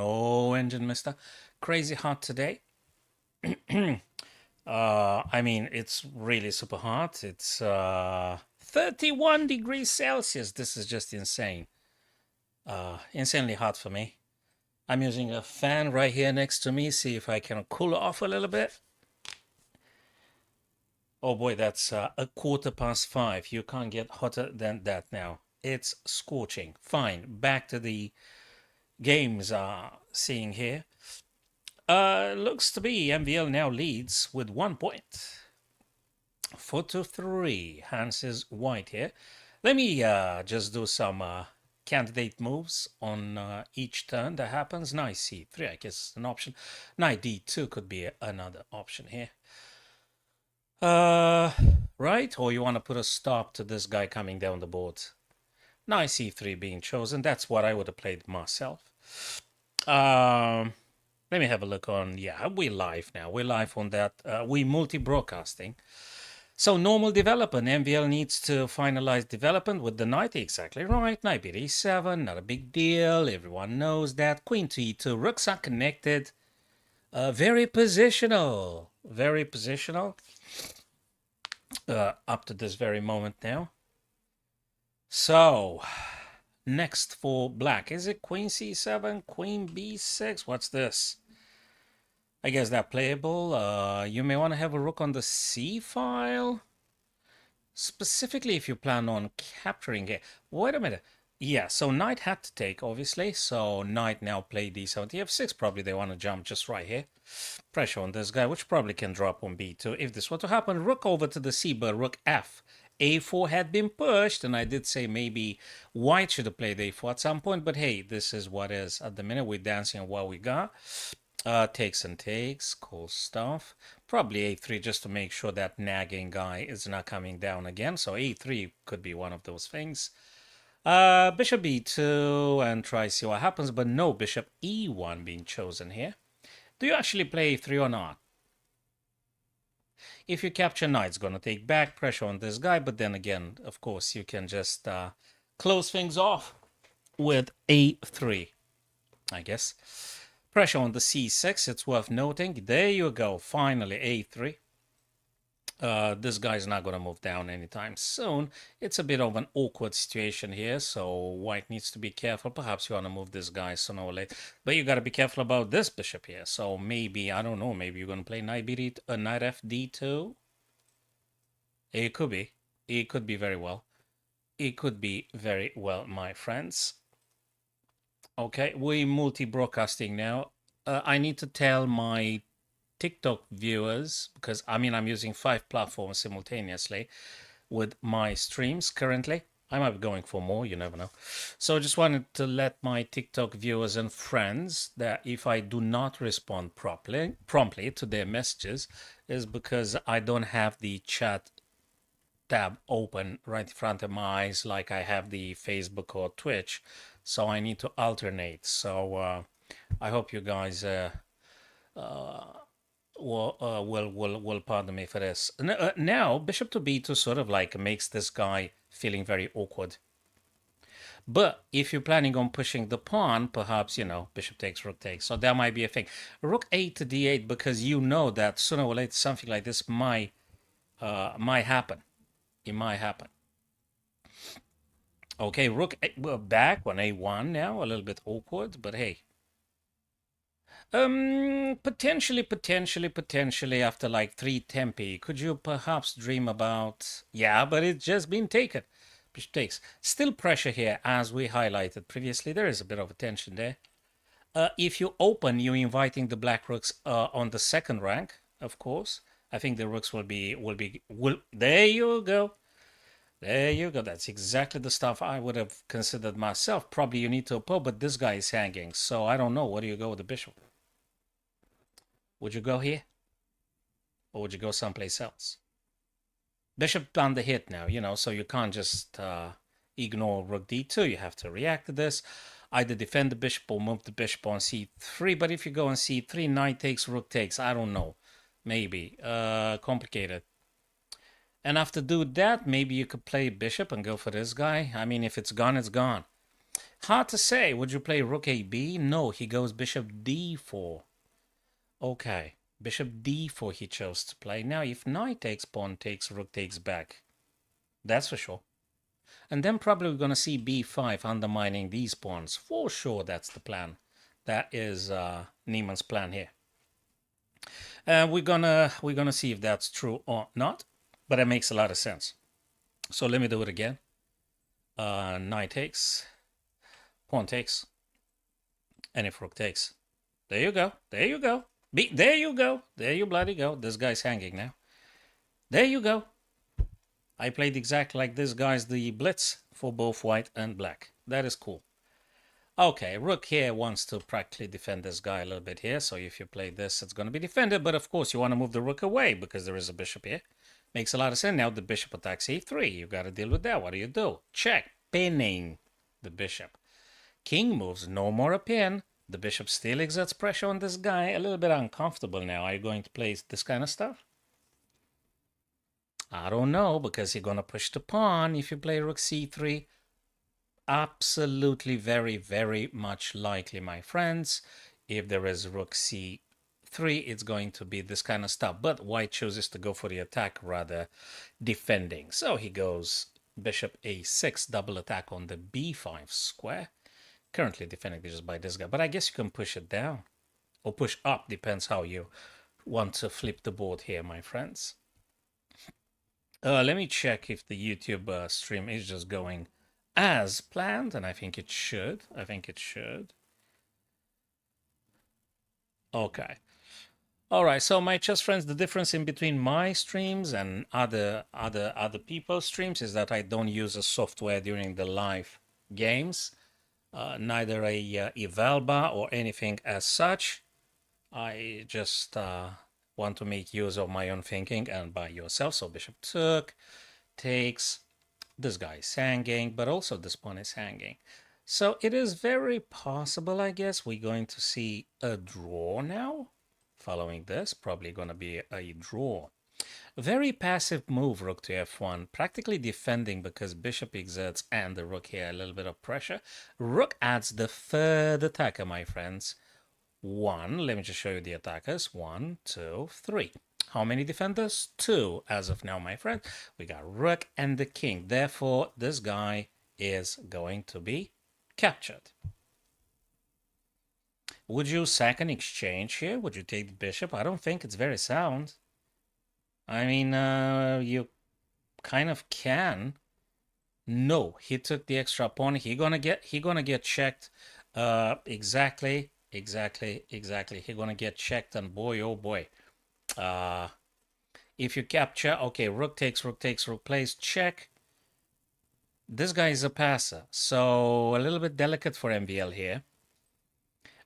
No engine, mister. Crazy hot today. I mean, it's really super hot. It's 31 degrees Celsius. This is just insane. Insanely hot for me. I'm using a fan right here next to me. See if I can cool off a little bit. Oh boy, that's a 5:15. You can't get hotter than that now. It's scorching. Fine. Back to the games. Seeing here. Looks to be MVL now leads with 1 point. 4-3. Hans is white here. Let me just do some candidate moves on each turn that happens. Knight c3, I guess, is an option. Knight d2 could be another option here. Right? Or you want to put a stop to this guy coming down the board. Knight c3 being chosen. That's what I would have played myself. Let me have a look on, yeah, we're live now. We're live on that. We multi-broadcasting. So normal development, MVL needs to finalize development with the knight, exactly right. Knight b e7, not a big deal. Everyone knows that. Queen to e2, rooks are connected. Very positional. Very positional. Up to this very moment now. So, next for black. Is it queen c7, queen b6? What's this? I guess that playable. You may want to have a rook on the c file. Specifically if you plan on capturing it. Wait a minute. Yeah, so knight had to take, obviously. So knight now play d7, f6. Probably they want to jump just right here. Pressure on this guy, which probably can drop on b2. If this were to happen, rook over to the c, but rook f. a4 had been pushed, and I did say maybe white should have played a4 at some point. But hey, this is what is. At the minute, we're dancing on what we got. Takes and takes, cool stuff. Probably a3 just to make sure that nagging guy is not coming down again. So a3 could be one of those things. Bishop b2 and try see what happens, but no bishop e1 being chosen here. Do you actually play a3 or not? If you capture knight, it's going to take back pressure on this guy, but then again, of course, you can just close things off with a3, I guess. Pressure on the c6, it's worth noting. There you go, finally a3. This guy's not going to move down anytime soon. It's a bit of an awkward situation here, so white needs to be careful. Perhaps you want to move this guy sooner or later. But you got to be careful about this bishop here. So maybe, I don't know, maybe you're going to play knight f d2. It could be. It could be very well. It could be very well, my friends. Okay, we're multi-broadcasting now. I need to tell my TikTok viewers, because I mean I'm using 5 platforms simultaneously with my streams currently. I might be going for more, you never know. So I just wanted to let my TikTok viewers and friends that if I do not respond promptly to their messages is because I don't have the chat tab open right in front of my eyes like I have the Facebook or Twitch. So I need to alternate. So I hope you guys will pardon me for this. Now, bishop to b2 sort of like makes this guy feeling very awkward. But if you're planning on pushing the pawn, perhaps, you know, bishop takes, rook takes. So that might be a thing. Rook 8 to d8, because you know that sooner or later something like this might happen. It might happen. Okay, rook back on a1 now, a little bit awkward, but hey. Potentially after like 3 tempi, could you perhaps dream about... Yeah, but it's just been taken. Bishop takes. Still pressure here, as we highlighted previously. There is a bit of a tension there. If you open, you're inviting the black rooks on the second rank, of course. I think the rooks will be... There you go. There you go. That's exactly the stuff I would have considered myself. Probably you need to oppose, but this guy is hanging. So I don't know. Where do you go with the bishop? Would you go here? Or would you go someplace else? Bishop on the hit now, you know, so you can't just ignore rook d2. You have to react to this. Either defend the bishop or move the bishop on c3. But if you go on c3, knight takes, rook takes. I don't know. Maybe. Complicated. And after do that, maybe you could play bishop and go for this guy. I mean, if it's gone, it's gone. Hard to say. Would you play rook AB? No, he goes bishop D4. Okay, bishop D4 he chose to play. Now, if knight takes, pawn takes, rook takes back. That's for sure. And then probably we're going to see B5 undermining these pawns. For sure, that's the plan. That is Niemann's plan here. We're gonna see if that's true or not, but it makes a lot of sense. So let me do it again. Knight takes, pawn takes, and if rook takes, there you go, there you go, there you go, there you bloody go. This guy's hanging now. There you go. I played exactly like this guy's the blitz for both white and black. That is cool. Okay, rook here wants to practically defend this guy a little bit here. So if you play this, it's going to be defended. But of course, you want to move the rook away because there is a bishop here. Makes a lot of sense. Now the bishop attacks e3. You got to deal with that. What do? Check. Pinning the bishop. King moves. No more a pin. The bishop still exerts pressure on this guy. A little bit uncomfortable now. Are you going to play this kind of stuff? I don't know, because you're going to push the pawn if you play rook c3. Absolutely very, very much likely, my friends. If there is rook c3, it's going to be this kind of stuff. But white chooses to go for the attack rather defending. So he goes bishop a6, double attack on the b5 square. Currently defending just by this guy. But I guess you can push it down. Or push up, depends how you want to flip the board here, my friends. Let me check if the YouTube stream is just going as planned, and I think it should. Okay. All right. So my chess friends, the difference in between my streams and other people's streams is that I don't use a software during the live games, neither a eval bar or anything as such. I just want to make use of my own thinking and by yourself. So bishop took, takes. This guy is hanging, but also this pawn is hanging. So it is very possible, I guess, we're going to see a draw now. Following this, probably going to be a draw. Very passive move, rook to f1. Practically defending because bishop exerts and the rook here a little bit of pressure. Rook adds the third attacker, my friends. One, let me just show you the attackers. 1, 2, 3. How many defenders? 2 as of now, my friend. We got rook and the king. Therefore, this guy is going to be captured. Would you sack an exchange here? Would you take the bishop? I don't think it's very sound. I mean, you kind of can. No, he took the extra pawn. He gonna get checked. Exactly. He gonna get checked, and boy, oh boy. If you capture, okay, rook takes, rook plays, check. This guy is a passer, so a little bit delicate for MVL here.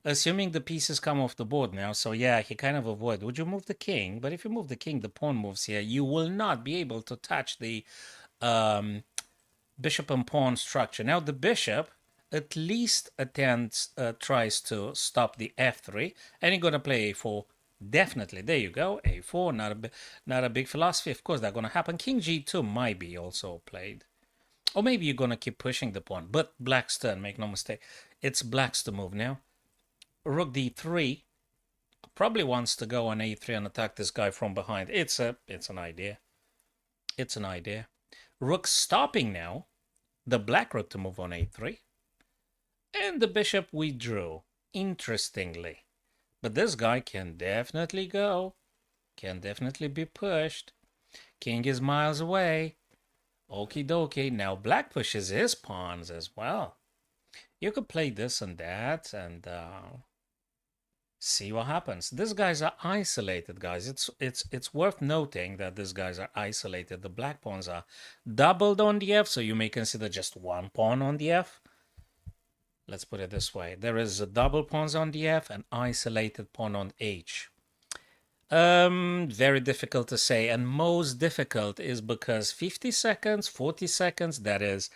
Assuming the pieces come off the board now, so yeah, he kind of avoid. Would you move the king? But if you move the king, the pawn moves here. You will not be able to touch the bishop and pawn structure. Now the bishop at least tries to stop the f3, and you're gonna play a4. Definitely, there you go, a4. Not a big philosophy. Of course, that's gonna happen. King g2 might be also played, or maybe you're gonna keep pushing the pawn. But black's turn. Make no mistake, it's black's to move now. Rook d3 probably wants to go on a3 and attack this guy from behind. It's an idea. It's an idea. Rook stopping now. The black rook to move on a3. And the bishop withdrew, interestingly. But this guy can definitely go. Can definitely be pushed. King is miles away. Okie dokie. Now black pushes his pawns as well. You could play this and that and see what happens. These guys are isolated, guys. It's worth noting that these guys are isolated. The black pawns are doubled on the f, so you may consider just one pawn on the f. Let's put it this way. There is a double pawns on the f and isolated pawn on h. Very difficult to say, and most difficult is because 50 seconds, 40 seconds, that is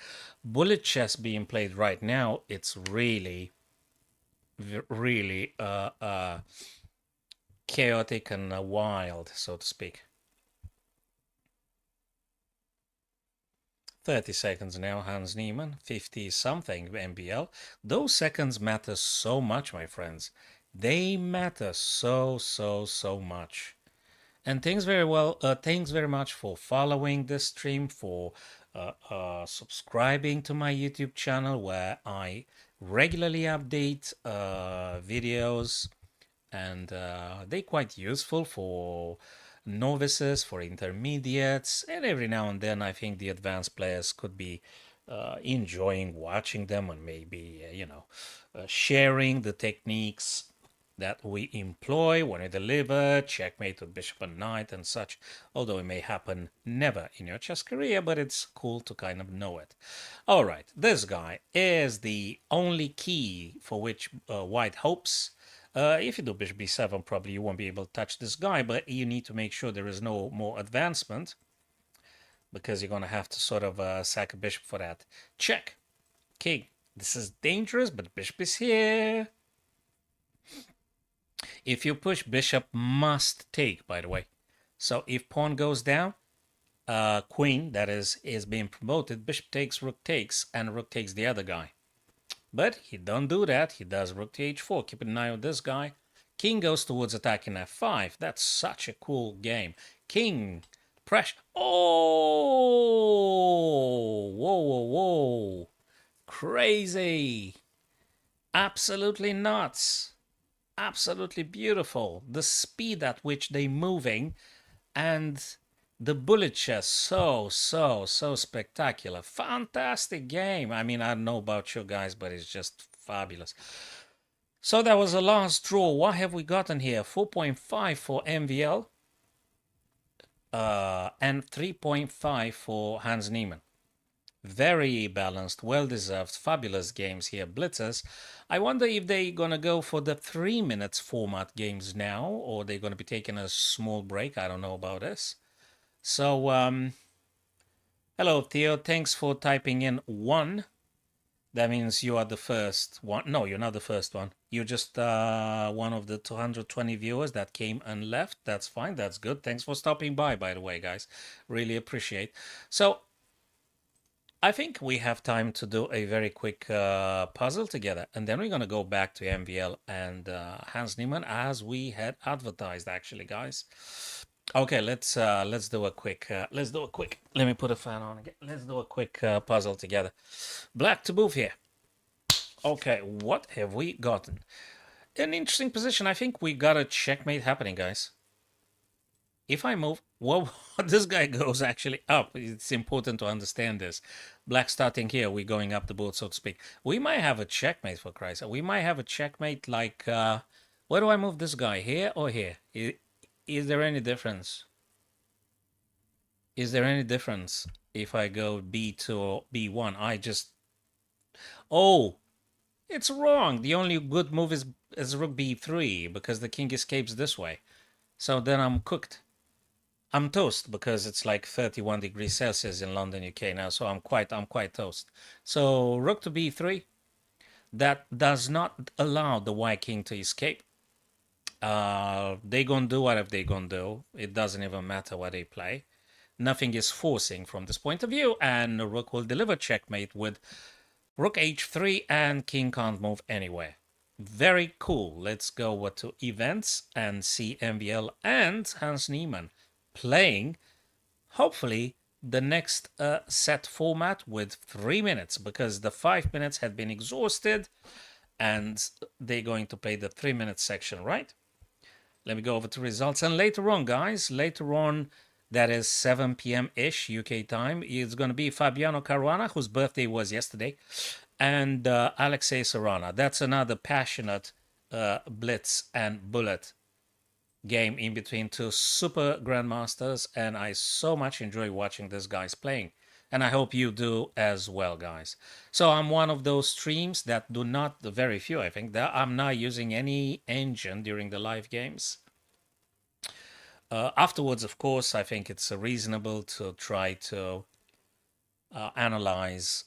bullet chess being played right now. It's really chaotic and wild, so to speak. 30 seconds now, Hans Niemann, 50 something MVL. Those seconds matter so much, my friends. They matter so much. And thanks very much for following this stream, for subscribing to my YouTube channel where I regularly update videos, and they're quite useful for novices, for intermediates, and every now and then I think the advanced players could be enjoying watching them, and maybe sharing the techniques that we employ when we deliver checkmate with bishop and knight and such, although it may happen never in your chess career, but it's cool to kind of know it. All right, this guy is the only key for which white hopes. If you do bishop b7, probably you won't be able to touch this guy, but you need to make sure there is no more advancement, because you're going to have to sort of sack a bishop for that. Check. King. This is dangerous, but bishop is here. If you push, bishop must take, by the way. So if pawn goes down, queen, that is being promoted, bishop takes, rook takes, and rook takes the other guy. But he don't do that. He does rook to h4. Keep an eye on this guy. King goes towards attacking f5. That's such a cool game. King, pressure. Oh! Whoa. Crazy. Absolutely nuts. Absolutely beautiful. The speed at which they're moving and the bullet chess, so spectacular. Fantastic game. I mean, I don't know about you guys, but it's just fabulous. So that was the last draw. What have we gotten here? 4.5 for MVL and 3.5 for Hans Niemann. Very balanced, well-deserved, fabulous games here, blitzers. I wonder if they're going to go for the 3 minutes format games now, or they're going to be taking a small break. I don't know about this. So, hello, Theo. Thanks for typing in 1. That means you are the first one. No, you're not the first one. You're just one of the 220 viewers that came and left. That's fine. That's good. Thanks for stopping by the way, guys. Really appreciate. So, I think we have time to do a very quick puzzle together, and then we're going to go back to MVL and Hans Niemann as we had advertised, actually, guys. Okay, let's do a quick. Let me put a fan on again. Let's do a quick puzzle together. Black to move here. Okay, what have we gotten? An interesting position. I think we got a checkmate happening, guys. If I move, well, this guy goes actually up. It's important to understand this. Black starting here, we're going up the board, so to speak. We might have a checkmate, for Christ's sake. We might have a checkmate like, where do I move this guy, here or here? Is there any difference? Is there any difference if I go B2 or B1? Oh, it's wrong. The only good move is rook B3 because the king escapes this way. So then I'm cooked. I'm toast because it's like 31 degrees Celsius in London, UK now, so I'm quite toast. So rook to b3, that does not allow the white king to escape. They gonna do whatever they gonna do. It doesn't even matter what they play. Nothing is forcing from this point of view, and the rook will deliver checkmate with rook h3, and king can't move anywhere. Very cool. Let's go to events and see MVL and Hans Niemann playing, hopefully, the next set format with 3 minutes, because the 5 minutes had been exhausted and they're going to play the 3-minute section, right? Let me go over to results, and later on, guys, that is 7 p.m.-ish UK time, it's going to be Fabiano Caruana, whose birthday was yesterday, and Alexei Sorana. That's another passionate blitz and bullet game in between two super grandmasters, and I so much enjoy watching these guys playing, and I hope you do as well, guys. So I'm one of those streams that do not, the very few I think, that I'm not using any engine during the live games. Afterwards, of course, I think it's reasonable to try to analyze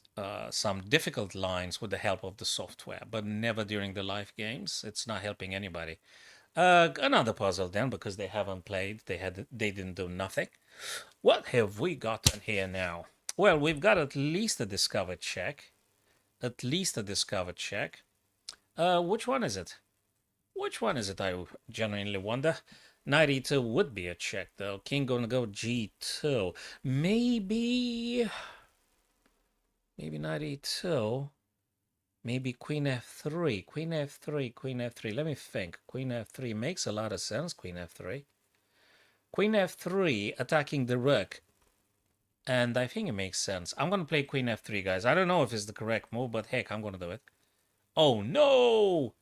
some difficult lines with the help of the software, but never during the live games. It's not helping anybody. Another puzzle then, because they haven't played. They didn't do nothing. What have we gotten here now? Well, we've got at least a discovered check. At least a discovered check. Which one is it? Which one is it? I genuinely wonder. Knight e2 would be a check, though. King gonna go g2. Maybe knight e2. Maybe queen f3. Queen f3. Queen f3. Let me think. Queen f3 makes a lot of sense. Queen f3. Queen f3 attacking the rook. And I think it makes sense. I'm going to play queen f3, guys. I don't know if it's the correct move, but heck, I'm going to do it. Oh, no!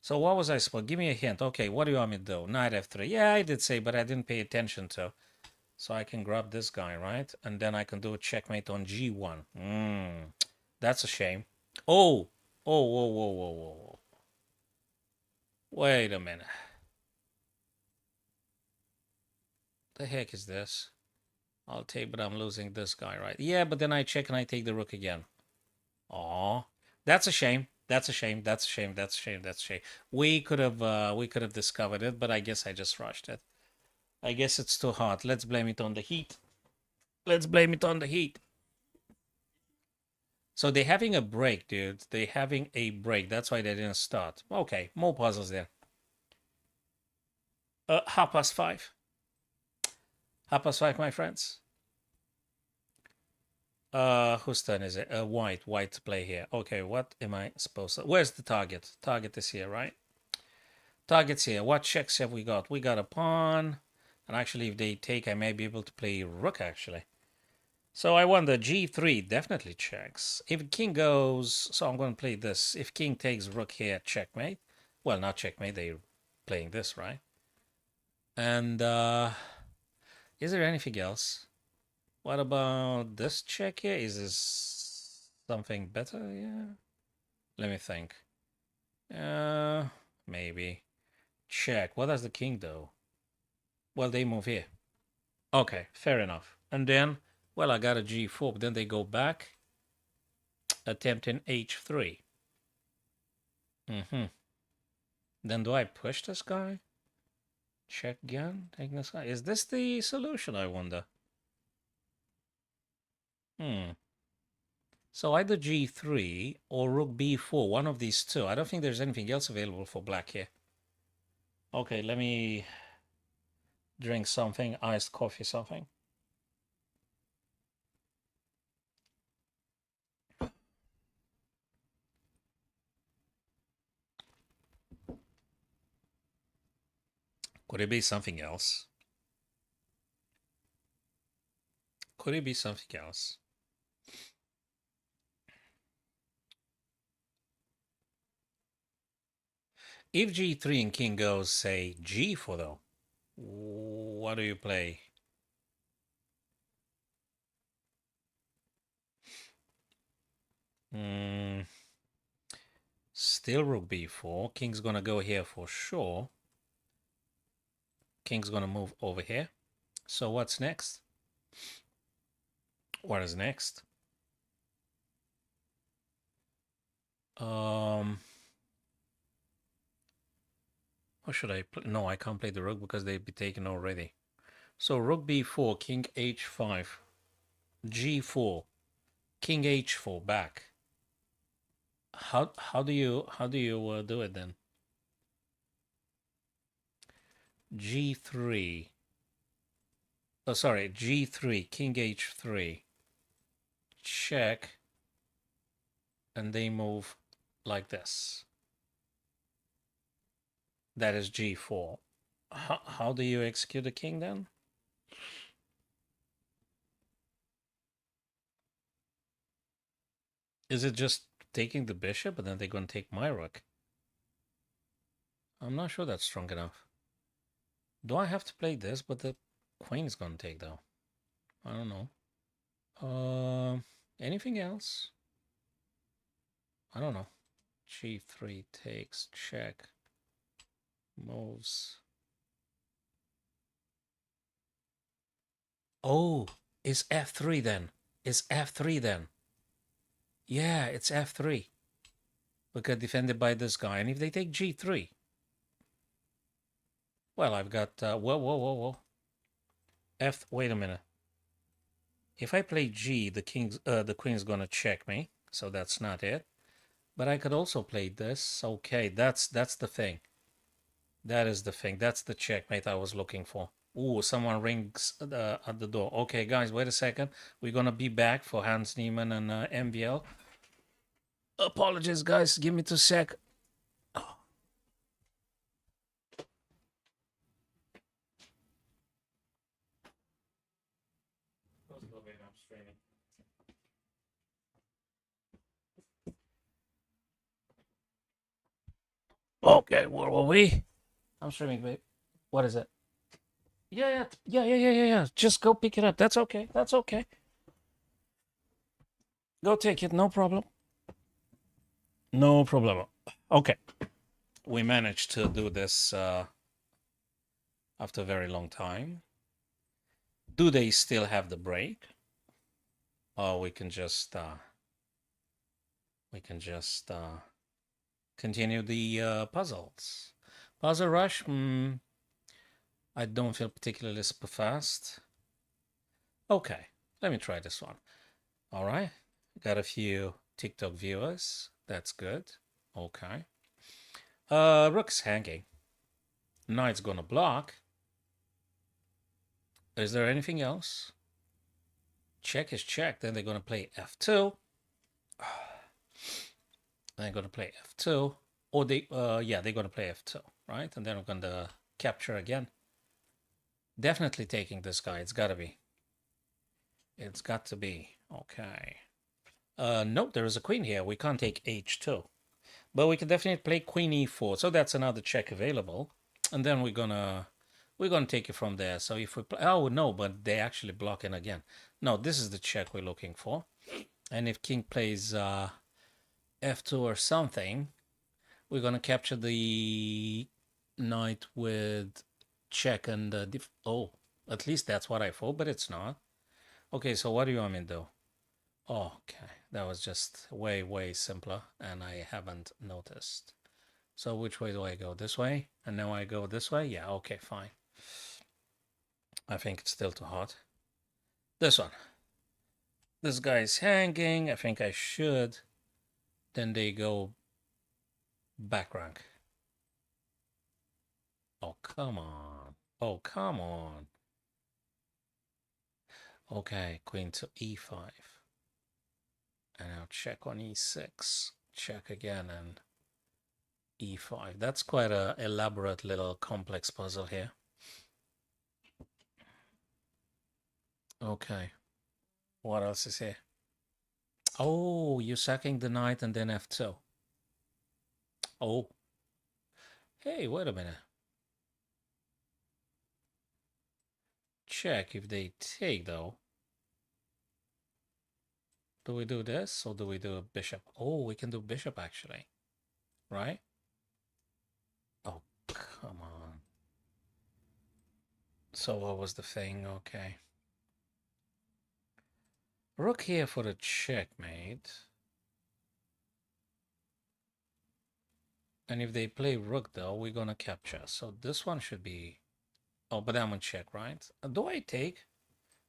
So what was I supposed to... Give me a hint. Okay, what do you want me to do? Knight f3. Yeah, I did say, but I didn't pay attention to. So I can grab this guy, right? And then I can do a checkmate on g1. That's a shame. Oh! Oh, whoa, whoa, whoa, whoa, whoa. Wait a minute. The heck is this? I'll take, but I'm losing this guy, right? Yeah, but then I check and I take the rook again. Aw, that's a shame. That's a shame. That's a shame. That's a shame. That's a shame. We could have discovered it, but I guess I just rushed it. I guess it's too hard. Let's blame it on the heat. Let's blame it on the heat. So they're having a break, dude. They're having a break. That's why they didn't start. Okay, more puzzles there. 5:30. 5:30, my friends. Whose turn is it? White to play here. Okay, what am I supposed to... Where's the target? Target is here, right? Target's here. What checks have we got? We got a pawn. And actually, if they take, I may be able to play rook, actually. So I wonder, g3 definitely checks. If king goes... So I'm going to play this. If king takes rook here, checkmate. Well, not checkmate. They're playing this, right? And is there anything else? What about this check here? Is this something better? Yeah. Let me think. Maybe. Check. What does the king do? Well, they move here. Okay, fair enough. And then, well, I got a g4, but then they go back, attempting h3. Then do I push this guy? Check again. Take this guy. Is this the solution, I wonder? So either g3 or rook b4, one of these two. I don't think there's anything else available for black here. Okay, let me drink something, iced coffee, something. Could it be something else? Could it be something else? If g3 and king goes, say, g4 though, what do you play? Still rook b4. King's gonna go here for sure. King's gonna move over here. So what's next? What is next? What should I play? No, I can't play the rook because they'd be taken already. So rook b4, king h5, g4, king h4 back. How do you do it then? g3. Oh, sorry, g3, king h3. Check. And they move like this. That is g4. How do you execute the king then? Is it just taking the bishop and then they're going to take my rook? I'm not sure that's strong enough. Do I have to play this, but the queen is going to take though? I don't know. Anything else? I don't know. g3 takes, check, moves. Oh, it's f3 then. It's f3 then. Yeah, it's f3. We get defended by this guy. And if they take g3, well, I've got, whoa. Wait a minute. If I play G, the queen's gonna check me, so that's not it. But I could also play this. Okay, that's the thing. That is the thing. That's the checkmate I was looking for. Ooh, someone rings at the door. Okay, guys, wait a second. We're gonna be back for Hans Niemann and MVL. Apologies, guys. Give me 2 sec. Okay, where were we? I'm streaming, babe. What is it? Yeah. Just go pick it up. That's okay. That's okay. Go take it. No problem. No problem. Okay. We managed to do this after a very long time. Do they still have the break? Or we can just continue the puzzles. Puzzle rush. I don't feel particularly super fast. Okay, let me try this one. All right, got a few TikTok viewers. That's good. Okay. Rook's hanging. Knight's gonna block. Is there anything else? Check is check. Then they're gonna play f2. They're gonna play f2, or they're gonna play f2, right? And then we're gonna capture again. Definitely taking this guy. It's gotta be. It's got to be. Okay. Nope, there is a queen here. We can't take h2. But we can definitely play queen e4. So that's another check available. And then we're gonna take it from there. So if we play, oh no, but they actually block in again. No, this is the check we're looking for. And if king plays f2 or something, we're gonna capture the knight with check and oh, at least that's what I thought, but it's not. Okay, so what do you want me to do? Oh, okay, that was just way, way simpler, and I haven't noticed. So which way do I go? This way? And now I go this way? Yeah, okay, fine. I think it's still too hot. This one. This guy's hanging. I think I should. Then they go back rank. Oh, come on. Oh, come on. Okay, queen to e5. And now check on e6. Check again and e5. That's quite a elaborate little complex puzzle here. Okay. What else is here? Oh, you're sacking the knight and then f2. Oh. Hey, wait a minute. Check if they take, though. Do we do this or do we do a bishop? Oh, we can do bishop, actually. Right? Oh, come on. So what was the thing? Okay. Rook here for the checkmate. And if they play rook, though, we're going to capture. So this one should be... Oh, but I'm on check, right? Do I take?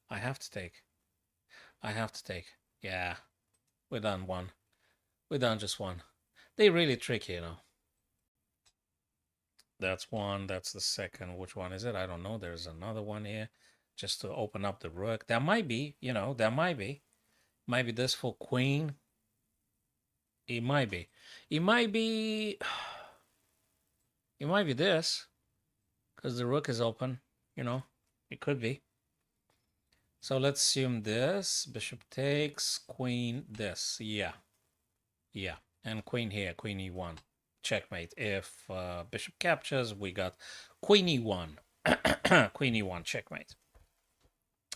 I have to take. I have to take. Yeah. We're done one. We're done just one. They really tricky, you know. That's one. That's the second. Which one is it? I don't know. There's another one here. Just to open up the rook. That might be, you know, that might be. Might be this for queen. It might be. It might be... It might be this. Because the rook is open. You know, it could be. So let's assume this. Bishop takes. Queen this. Yeah. Yeah. And queen here. Queen e1. Checkmate. If bishop captures, we got queen e1. Queen e1. Checkmate.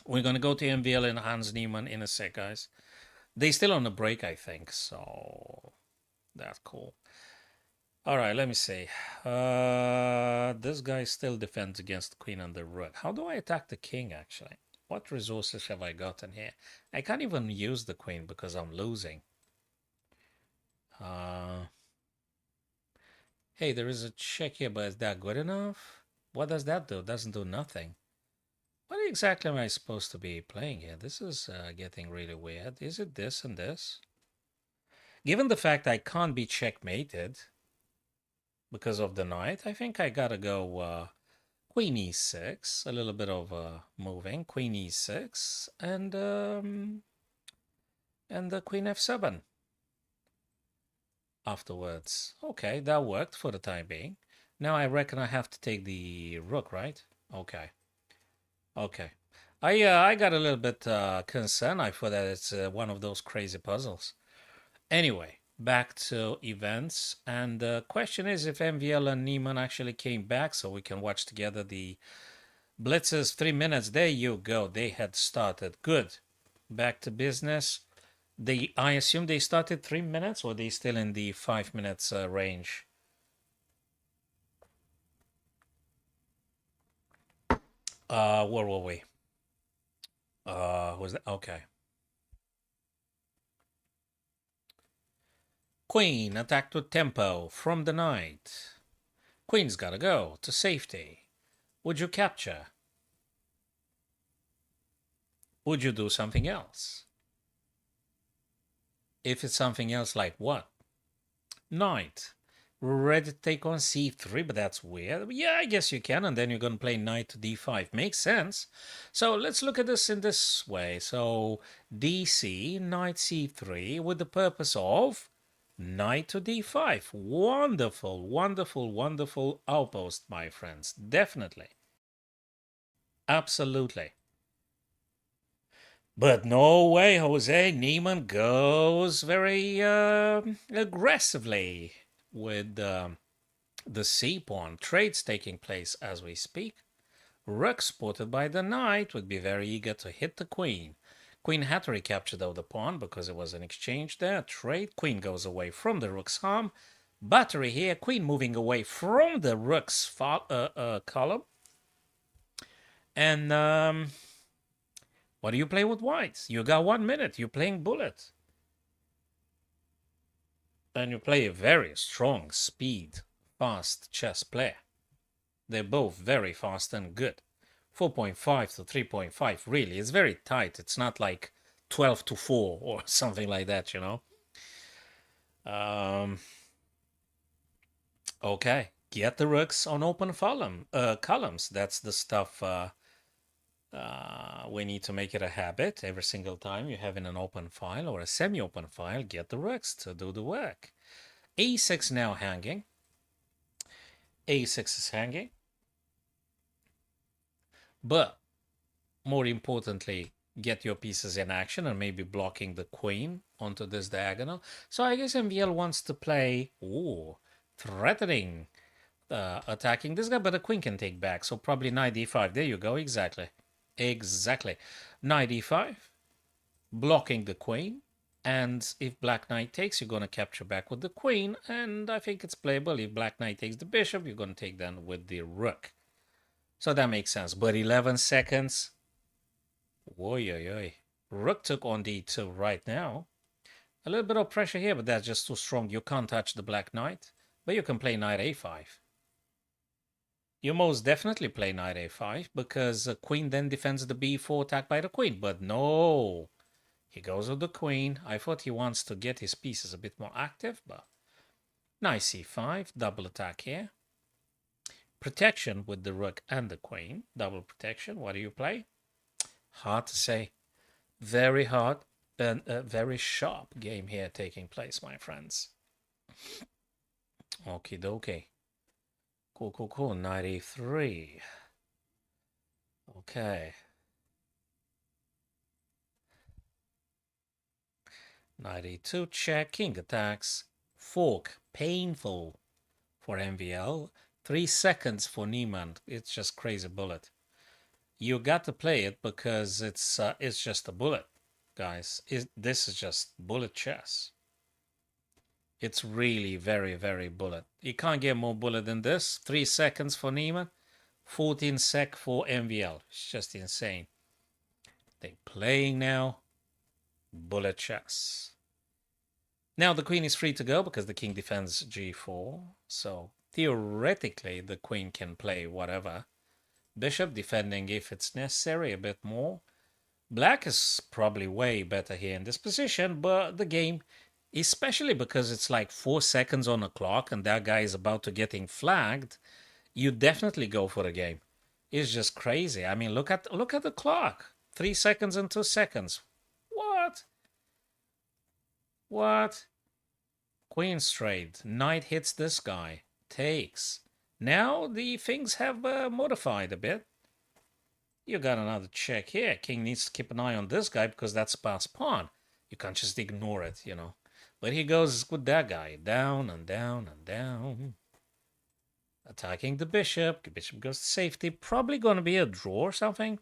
We're going to go to MVL and Hans Niemann in a sec, guys. They still on the break, I think. So that's cool. All right, let me see. This guy still defends against the queen and the rook. How do I attack the king, actually? What resources have I gotten here? I can't even use the queen because I'm losing. Hey, there is a check here, but is that good enough? What does that do? It doesn't do nothing. What exactly am I supposed to be playing here? This is getting really weird. Is it this and this? Given the fact I can't be checkmated because of the knight, I think I gotta go queen e6, a little bit of moving, queen e6, and the queen f7 afterwards. Okay, that worked for the time being. Now I reckon I have to take the rook, right? Okay. Okay. I got a little bit concerned. I thought that it's one of those crazy puzzles. Anyway, back to events. And the question is if MVL and Niemann actually came back so we can watch together the blitzes. 3 minutes. There you go. They had started. Good. Back to business. I assume they started 3 minutes, or they still in the 5 minutes range? Where were we? Was that okay? Queen attacked with tempo from the knight. Queen's gotta go to safety. Would you capture? Would you do something else? If it's something else, like what? Knight. Ready to take on c3, but that's weird. Yeah, I guess you can, and then you're going to play knight to d5. Makes sense. So let's look at this in this way. So dc, knight c3, with the purpose of knight to d5. Wonderful, wonderful, wonderful outpost, my friends. Definitely. Absolutely. But no way, Jose. Niemann goes very aggressively with the c-pawn. Trades taking place as we speak. Rook spotted by the knight would be very eager to hit the queen. Queen had to recapture though the pawn because it was an exchange there. Trade. Queen goes away from the rook's harm. Battery here. Queen moving away from the rook's column. And what do you play with whites? You got 1 minute. You're playing bullet. And you play a very strong speed, fast chess player. They're both very fast and good. 4.5 to 3.5, really. It's very tight. It's not like 12 to 4 or something like that, you know. Okay, get the rooks on open columns. That's the stuff we need to make it a habit. Every single time you have in an open file or a semi-open file, get the rooks to do the work. a6 now hanging. a6 is hanging. But more importantly, get your pieces in action and maybe blocking the queen onto this diagonal. So I guess MVL wants to play, threatening attacking this guy, but the queen can take back. So probably knight d5. There you go. Exactly. Exactly. Knight d5, blocking the queen. And if black knight takes, you're going to capture back with the queen. And I think it's playable. If black knight takes the bishop, you're going to take then with the rook. So that makes sense. But 11 seconds. Oy, oy, oy. Rook took on d2 right now. A little bit of pressure here, but that's just too strong. You can't touch the black knight. But you can play knight a5. You most definitely play knight a5 because the queen then defends the b4 attack by the queen. But no. He goes with the queen. I thought he wants to get his pieces a bit more active, but knight c5, double attack here. Protection with the rook and the queen. Double protection. What do you play? Hard to say. Very hard and a very sharp game here taking place, my friends. Okie dokie. Cool, cool, cool. Knight e3. Okay. Knight e2 check. King attacks. Fork. Painful for MVL. 3 seconds for Niemann. It's just crazy bullet. You got to play it because it's just a bullet, guys. This is just bullet chess. It's really very, very bullet. You can't get more bullet than this. 3 seconds for Niemann, 14 sec for MVL. It's just insane. They're playing now bullet chess. Now the queen is free to go because the king defends g4. So theoretically, the queen can play whatever. Bishop defending if it's necessary a bit more. Black is probably way better here in this position, but the game, especially because it's like 4 seconds on the clock and that guy is about to getting flagged, you definitely go for the game. It's just crazy. I mean, look at the clock. 3 seconds and 2 seconds. What? What? Queen straight. Knight hits this guy. Takes. Now the things have modified a bit. You got another check here. King needs to keep an eye on this guy because that's a passed pawn. You can't just ignore it, you know. But he goes with that guy. Down and down and down. Attacking the bishop. The bishop goes to safety. Probably going to be a draw or something.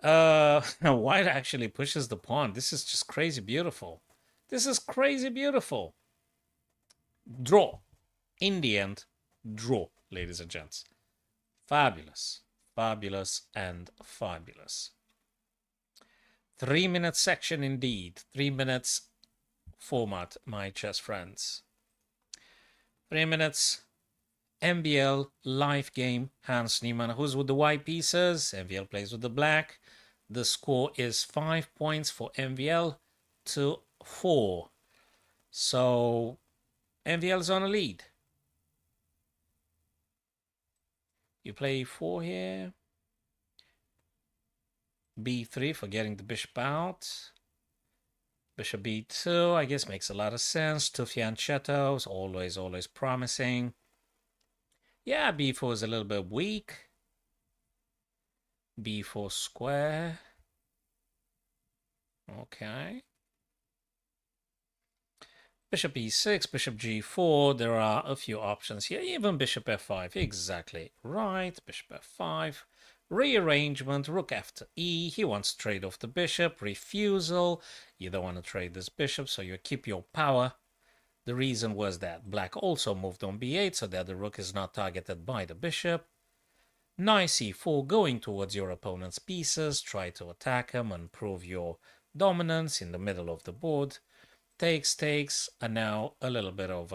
White actually pushes the pawn. This is just crazy beautiful. This is crazy beautiful. Draw. In the end, draw, ladies and gents. Fabulous. Fabulous and fabulous. 3-minute section indeed. 3 minutes format, my chess friends. 3 minutes. MVL live game. Hans Niemann, who's with the white pieces. MVL plays with the black. The score is 5 points for MVL to 4. So MVL is on a lead. You play 4 here. B3 for getting the bishop out. Bishop B2, I guess makes a lot of sense. Two fianchettos, always promising. Yeah, B4 is a little bit weak. B4 square. Okay. Bishop E6, Bishop G4. There are a few options here. Even Bishop F5. Exactly right. Bishop F5. Rearrangement. Rook after E. He wants to trade off the bishop. Refusal. You don't want to trade this bishop, so you keep your power. The reason was that black also moved on B8 so that the rook is not targeted by the bishop. Knight C4, going towards your opponent's pieces. Try to attack him and prove your dominance in the middle of the board. Takes, and now a little bit of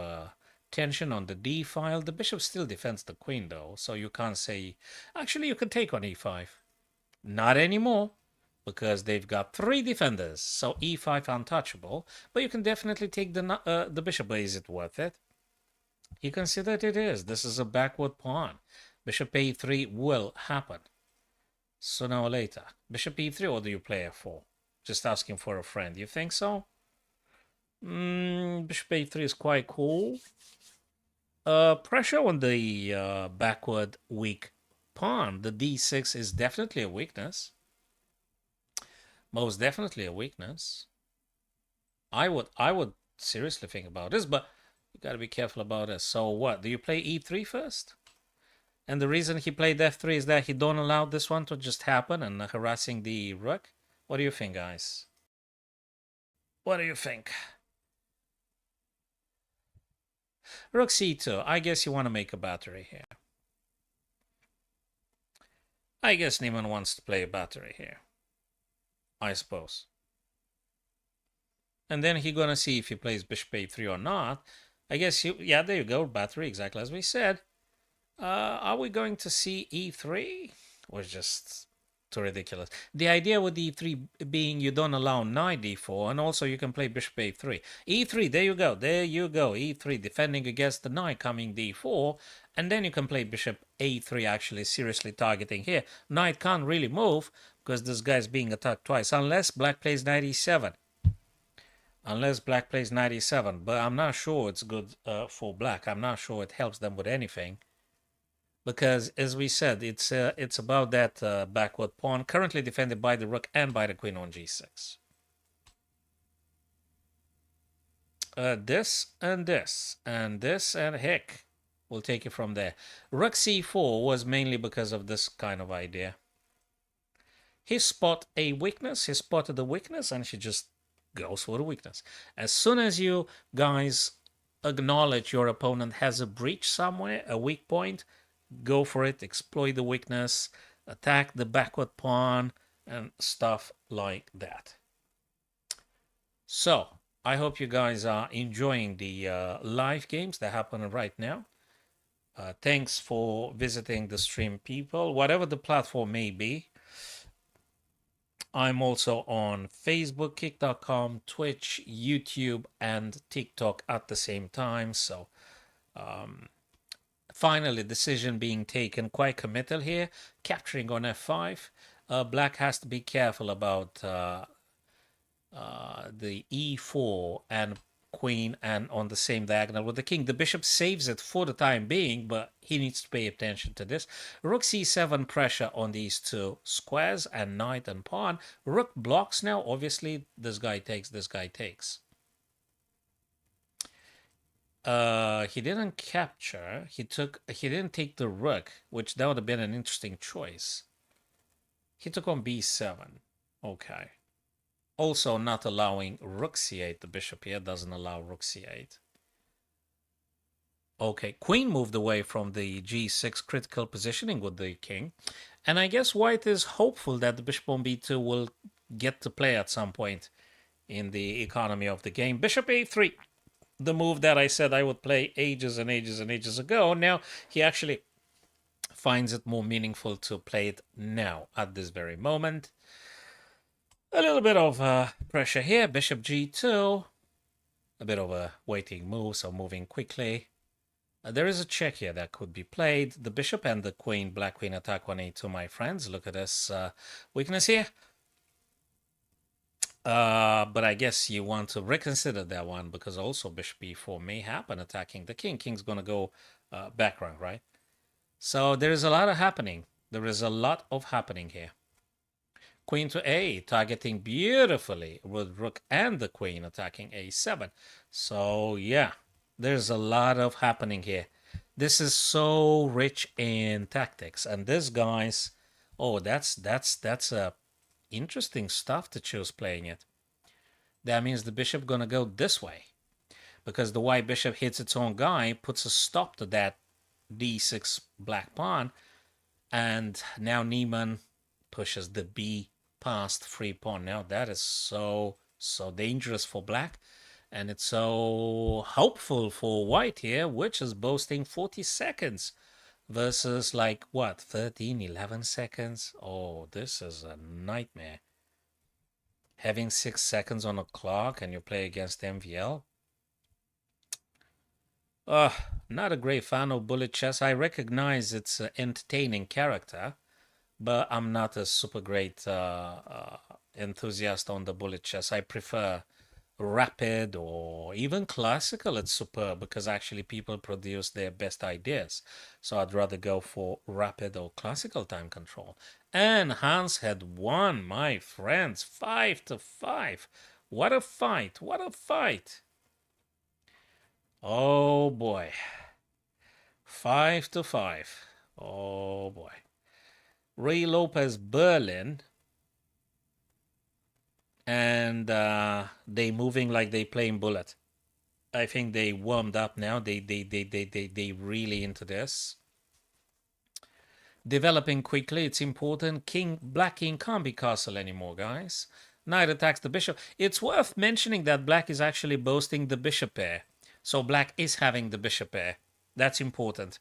tension on the D file. The bishop still defends the queen though, so you can't say... Actually, you can take on E5. Not anymore, because they've got 3 defenders, so E5 untouchable. But you can definitely take the bishop, but is it worth it? He considered it is. This is a backward pawn. Bishop A3 will happen. Sooner or later. Bishop E3, or do you play F4? Just asking for a friend. You think so? Bishop A3 is quite cool. Pressure on the backward weak pawn. The D6 is definitely a weakness. Most definitely a weakness. I would seriously think about this, but you got to be careful about this. So what? Do you play E3 first? And the reason he played F3 is that he don't allow this one to just happen and harassing the rook. What do you think, guys? What do you think? Rook C2. I guess you want to make a battery here. I guess Niemann wants to play a battery here. I suppose. And then he's going to see if he plays Bishop A3 or not. I guess, yeah, there you go. Battery, exactly as we said. Are we going to see E3? Or just too ridiculous. The idea with E3 being you don't allow knight D4, and also you can play Bishop A3. E3, there you go. There you go. E3 defending against the knight coming D4. And then you can play Bishop A3 actually seriously targeting here. Knight can't really move because this guy's being attacked twice. Unless black plays knight E7. Unless black plays knight E7. But I'm not sure it's good for black. I'm not sure it helps them with anything. Because, as we said, it's about that backward pawn, currently defended by the rook and by the queen on G6. This and this, and this, and heck, we'll take it from there. Rook C4 was mainly because of this kind of idea. He spotted a weakness, and she just goes for the weakness. As soon as you guys acknowledge your opponent has a breach somewhere, a weak point, go for it, exploit the weakness, attack the backward pawn, and stuff like that. So, I hope you guys are enjoying the live games that happen right now. Thanks for visiting the stream, people. Whatever the platform may be, I'm also on Facebook, kick.com, Twitch, YouTube, and TikTok at the same time. So, finally, decision being taken, quite committal here, capturing on f5. Black has to be careful about the e4 and queen and on the same diagonal with the king. The bishop saves it for the time being, but he needs to pay attention to this. Rook c7 pressure on these two squares and knight and pawn. Rook blocks now. Obviously, this guy takes, this guy takes. He didn't capture. He didn't take the rook, which that would have been an interesting choice. He took on b7. Okay. Also not allowing rook c8. The bishop here doesn't allow rook c8. Okay, queen moved away from the g6 critical positioning with the king. And I guess white is hopeful that the bishop on b2 will get to play at some point in the economy of the game. Bishop a3, the move that I said I would play ages and ages and ages ago. Now he actually finds it more meaningful to play it now at this very moment. A little bit of pressure here. Bishop g2. A bit of a waiting move, so moving quickly. There is a check here that could be played. The bishop and the queen, black queen attack on a2, my friends. Look at this weakness here. But I guess you want to reconsider that one because also bishop e4 may happen attacking the king. King's going to go background, right? So there is a lot of happening. There is a lot of happening here. Queen to a, targeting beautifully with rook and the queen attacking a7. So yeah, there's a lot of happening here. This is so rich in tactics. And this, guys, oh, that's interesting stuff to choose playing it. That means the bishop gonna go this way because the white bishop hits its own guy, puts a stop to that d6 black pawn, and now Niemann pushes the b past free pawn. Now that is so dangerous for black, and it's so hopeful for white here, which is boasting 40 seconds versus like what, 13, 11 seconds. Oh, this is a nightmare. Having 6 seconds on a clock and you play against MVL. Not a great fan of bullet chess. I recognize it's an entertaining character, but I'm not a super great enthusiast on the bullet chess. I prefer rapid or even classical. It's superb because actually people produce their best ideas. So I'd rather go for rapid or classical time control. And Hans had won, my friends, 5-5. What a fight! What a fight! Oh boy, 5-5. Oh boy. Ray Lopez Berlin, and they moving like they playing bullet. I think they warmed up now. They really into this. Developing quickly, it's important. Black king can't be castle anymore, guys. Knight attacks the bishop. It's worth mentioning that black is actually boasting the bishop pair. So black is having the bishop pair. That's important.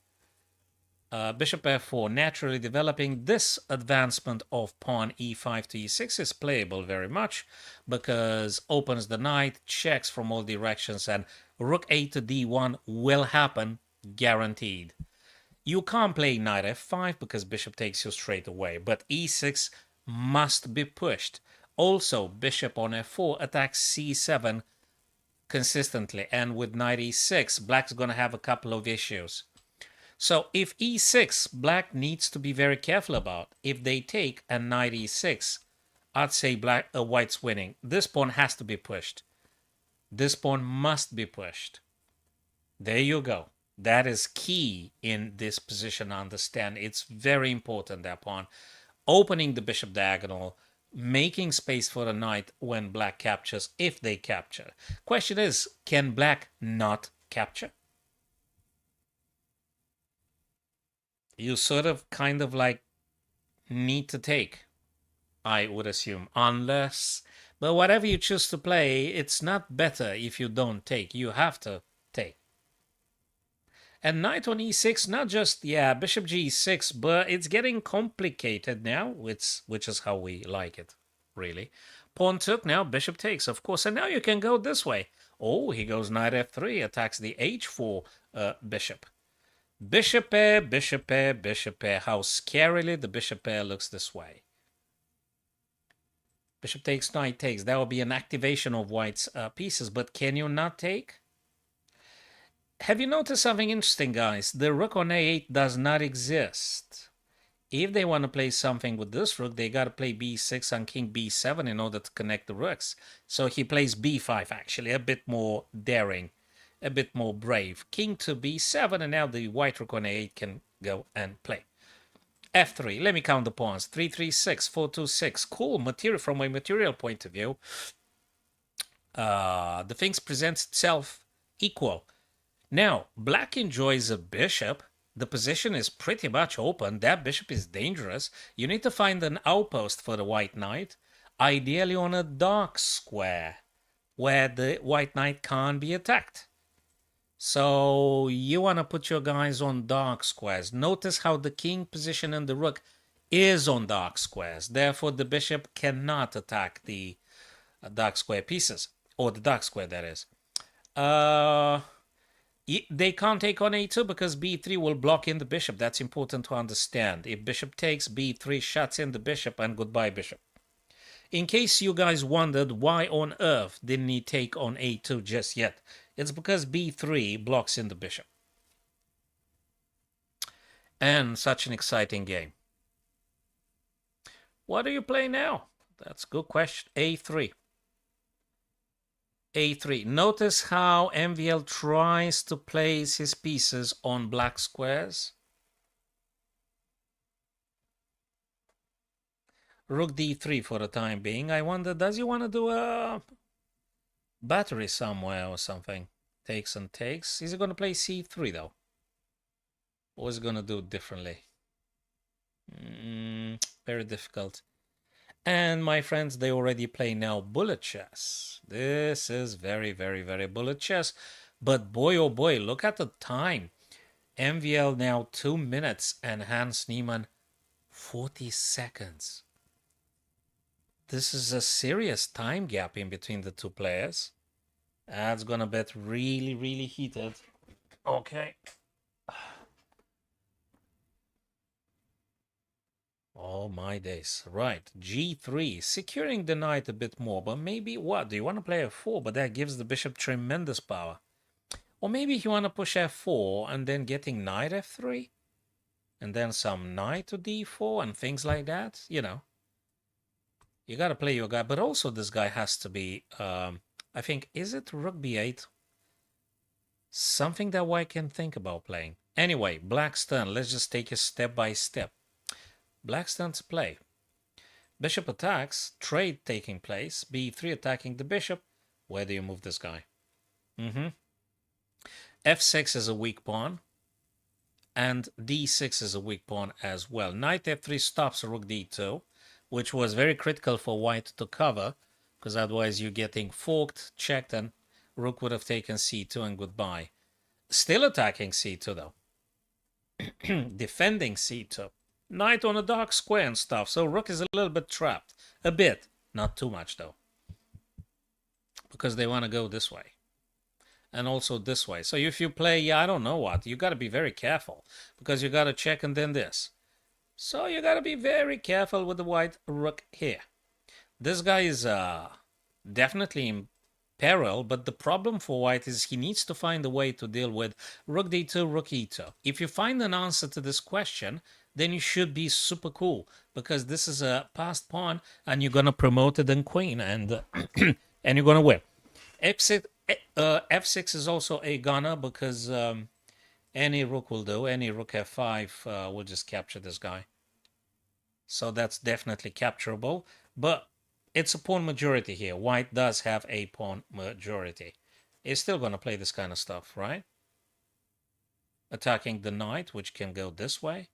Bishop f4 naturally developing. This advancement of pawn e5 to e6 is playable very much because opens the knight, checks from all directions, and rook a to d1 will happen, guaranteed. You can't play knight f5 because bishop takes you straight away, but e6 must be pushed. Also, bishop on f4 attacks c7 consistently, and with knight e6, black's going to have a couple of issues. So if e6, black needs to be very careful about. If they take a knight e6, I'd say white's winning. This pawn has to be pushed. This pawn must be pushed. There you go. That is key in this position, understand. It's very important, that pawn. Opening the bishop diagonal, making space for the knight when black captures, if they capture. Question is, can black not capture? You sort of kind of like need to take, I would assume, unless, but whatever you choose to play, it's not better if you don't take. You have to take. And knight on e6, not just, yeah, bishop g6, but it's getting complicated now, which is how we like it, really. Pawn took, now bishop takes, of course, and now you can go this way. Oh, he goes knight f3, attacks the h4 bishop. Bishop pair, bishop pair, bishop pair. How scarily the bishop pair looks this way. Bishop takes, knight takes. That will be an activation of white's pieces, but can you not take? Have you noticed something interesting, guys? The rook on a8 does not exist. If they want to play something with this rook, they got to play b6 on king b7 in order to connect the rooks. So he plays b5, actually, a bit more daring, a bit more brave. King to b7, and now the white rook on a8 can go and play. f3, let me count the pawns. 3, 3, 6, 4, 2, 6. Cool, material from a material point of view. The things presents itself equal. Now, black enjoys a bishop. The position is pretty much open. That bishop is dangerous. You need to find an outpost for the white knight, ideally on a dark square, where the white knight can't be attacked. So you want to put your guys on dark squares. Notice how the king position and the rook is on dark squares. Therefore, the bishop cannot attack the dark square pieces, or the dark square, that is. They can't take on a2 because b3 will block in the bishop. That's important to understand. If bishop takes, b3 shuts in the bishop, and goodbye bishop. In case you guys wondered why on earth didn't he take on a2 just yet, it's because b3 blocks in the bishop. And such an exciting game. What do you play now? That's a good question. a3. a3. Notice how MVL tries to place his pieces on black squares. Rook d3 for the time being. I wonder, does he want to do a battery somewhere or something? Takes and takes. Is he going to play c3 though? Or is he going to do it differently? Very difficult. And my friends, they already play now bullet chess. This is very, very, very bullet chess. But boy, oh boy, look at the time. MVL now 2 minutes and Hans Niemann 40 seconds. This is a serious time gap in between the two players. That's gonna get really, really heated. Okay. Oh my days. Right. G3. Securing the knight a bit more. But maybe what? Do you want to play f4? But that gives the bishop tremendous power. Or maybe you want to push f4 and then getting knight f3? And then some knight to d4 and things like that. You know. You got to play your guy. But also this guy has to be... I think, is it rook b8? Something that white can think about playing. Anyway, black's turn. Let's just take it step by step. Black's turn to play. Bishop attacks, trade taking place, b3 attacking the bishop. Where do you move this guy? f6 is a weak pawn, and d6 is a weak pawn as well. Knight f3 stops rook d2, which was very critical for white to cover, because otherwise you're getting forked, checked, and rook would have taken c2 and goodbye. Still attacking c2 though. Defending c2. Knight on a dark square and stuff, so rook is a little bit trapped. A bit. Not too much, though. Because they want to go this way. And also this way. So if you play, yeah, I don't know what, you got to be very careful. Because you got to check and then this. So you got to be very careful with the white rook here. This guy is definitely in peril, but the problem for white is he needs to find a way to deal with rook d2, rook e2. If you find an answer to this question, then you should be super cool, because this is a passed pawn and you're going to promote it and queen, and and you're going to win. F6 is also a gunner, because any rook will do. Any rook f5 will just capture this guy. So that's definitely capturable, but it's a pawn majority here. White does have a pawn majority. It's still going to play this kind of stuff, right? Attacking the knight, which can go this way.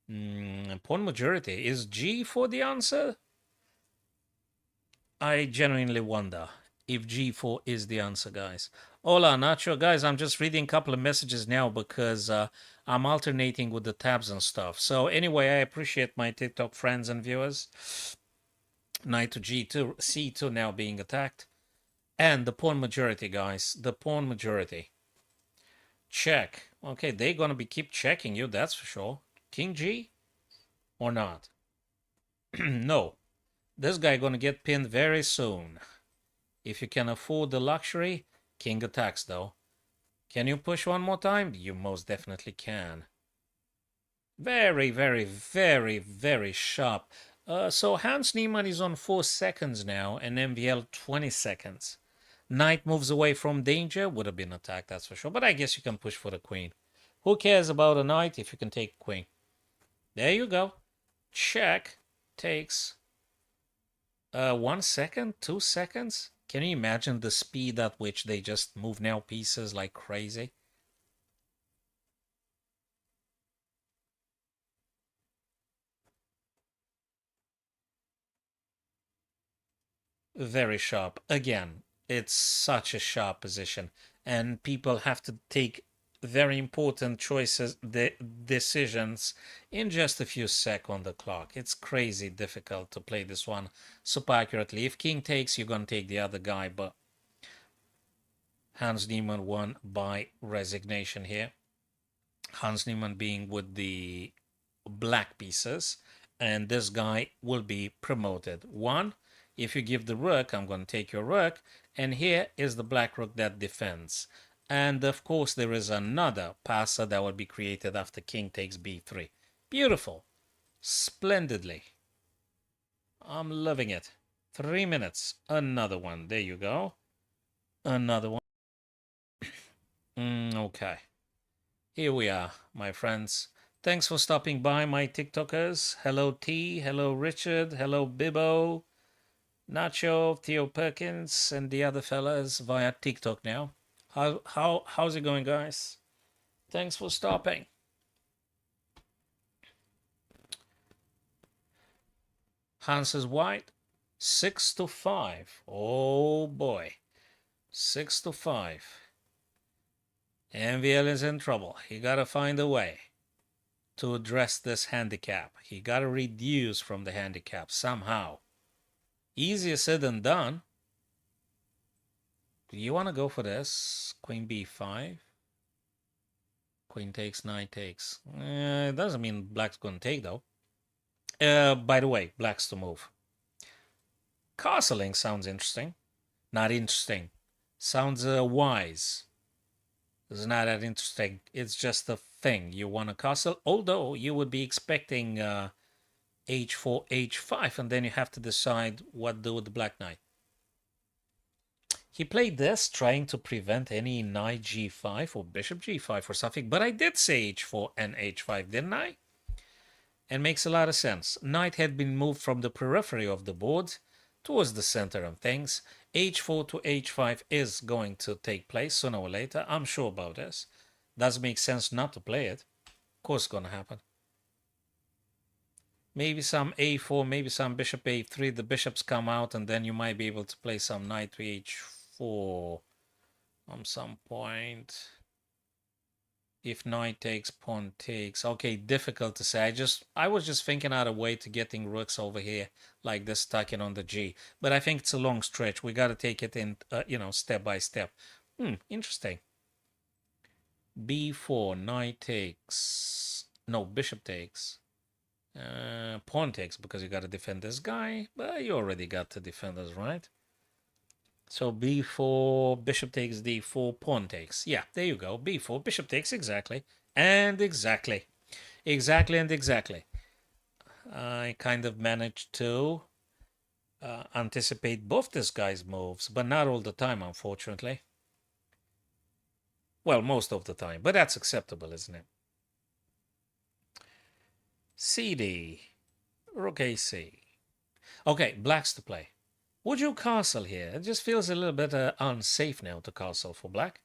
Pawn majority. Is g4 the answer? I genuinely wonder. if g4 is the answer, guys. Hola, Nacho. Guys, I'm just reading a couple of messages now because I'm alternating with the tabs and stuff. So anyway, I appreciate my TikTok friends and viewers. Knight to g2, c2 now being attacked. And the pawn majority, guys. The pawn majority. Check. Okay, they're going to be keep checking you, that's for sure. King G or not? No. This guy going to get pinned very soon. If you can afford the luxury, king attacks though. Can you push one more time? You most definitely can. Very, very, very, very sharp. So Hans Niemann is on 4 seconds now and MVL 20 seconds. Knight moves away from danger. Would have been attacked, that's for sure. But I guess you can push for the queen. Who cares about a knight if you can take queen? There you go. Check takes 1 second, 2 seconds. Can you imagine the speed at which they just move now pieces like crazy? Very sharp. Again, it's such a sharp position. And people have to take very important choices, decisions in just a few seconds on the clock. It's crazy difficult to play this one super accurately. If king takes, you're going to take the other guy, but Hans Niemann won by resignation here. Hans Niemann being with the black pieces, and this guy will be promoted. One, if you give the rook, I'm going to take your rook, and here is the black rook that defends. And of course, there is another passer that will be created after king takes b3. Beautiful. Splendidly. I'm loving it. 3 minutes. Another one. There you go. Another one. Okay. Here we are, my friends. Thanks for stopping by, my TikTokers. Hello, T. Hello, Richard. Hello, Bibbo. Nacho, Theo Perkins, and the other fellas via TikTok now. How's it going, guys? Thanks for stopping. Hans is white. 6-5. Oh boy. 6-5. MVL is in trouble. He gotta find a way to address this handicap. He gotta reduce from the handicap somehow. Easier said than done. Do you want to go for this? Queen b5. Queen takes, knight takes. It doesn't mean black's going to take, though. By the way, black's to move. Castling sounds interesting. Not interesting. Sounds wise. It's not that interesting. It's just a thing. You want to castle, although you would be expecting h4, h5, and then you have to decide what to do with the black knight. He played this trying to prevent any knight g5 or bishop g5 or something, but I did say h4 and h5, didn't I? And makes a lot of sense. Knight had been moved from the periphery of the board towards the center of things. h4 to h5 is going to take place sooner or later. I'm sure about this. Doesn't make sense not to play it. Of course it's going to happen. Maybe some a4, maybe some bishop a3. The bishops come out, and then you might be able to play some knight to h4 on some point. If knight takes, pawn takes. Okay, difficult to say. I was just thinking out a way to getting rooks over here like this, tucking on the g. But I think it's a long stretch. We got to take it in, step by step. Interesting. b4, knight takes. No, bishop takes. Pawn takes, because you got to defend this guy, but you already got the defenders, right? So b4, bishop takes d4, pawn takes. Yeah, there you go. b4, bishop takes, exactly. And exactly. Exactly and exactly. I kind of managed to anticipate both this guy's moves, but not all the time, unfortunately. Well, most of the time, but that's acceptable, isn't it? CD, rook AC. Okay, black's to play. Would you castle here? It just feels a little bit unsafe now to castle for black.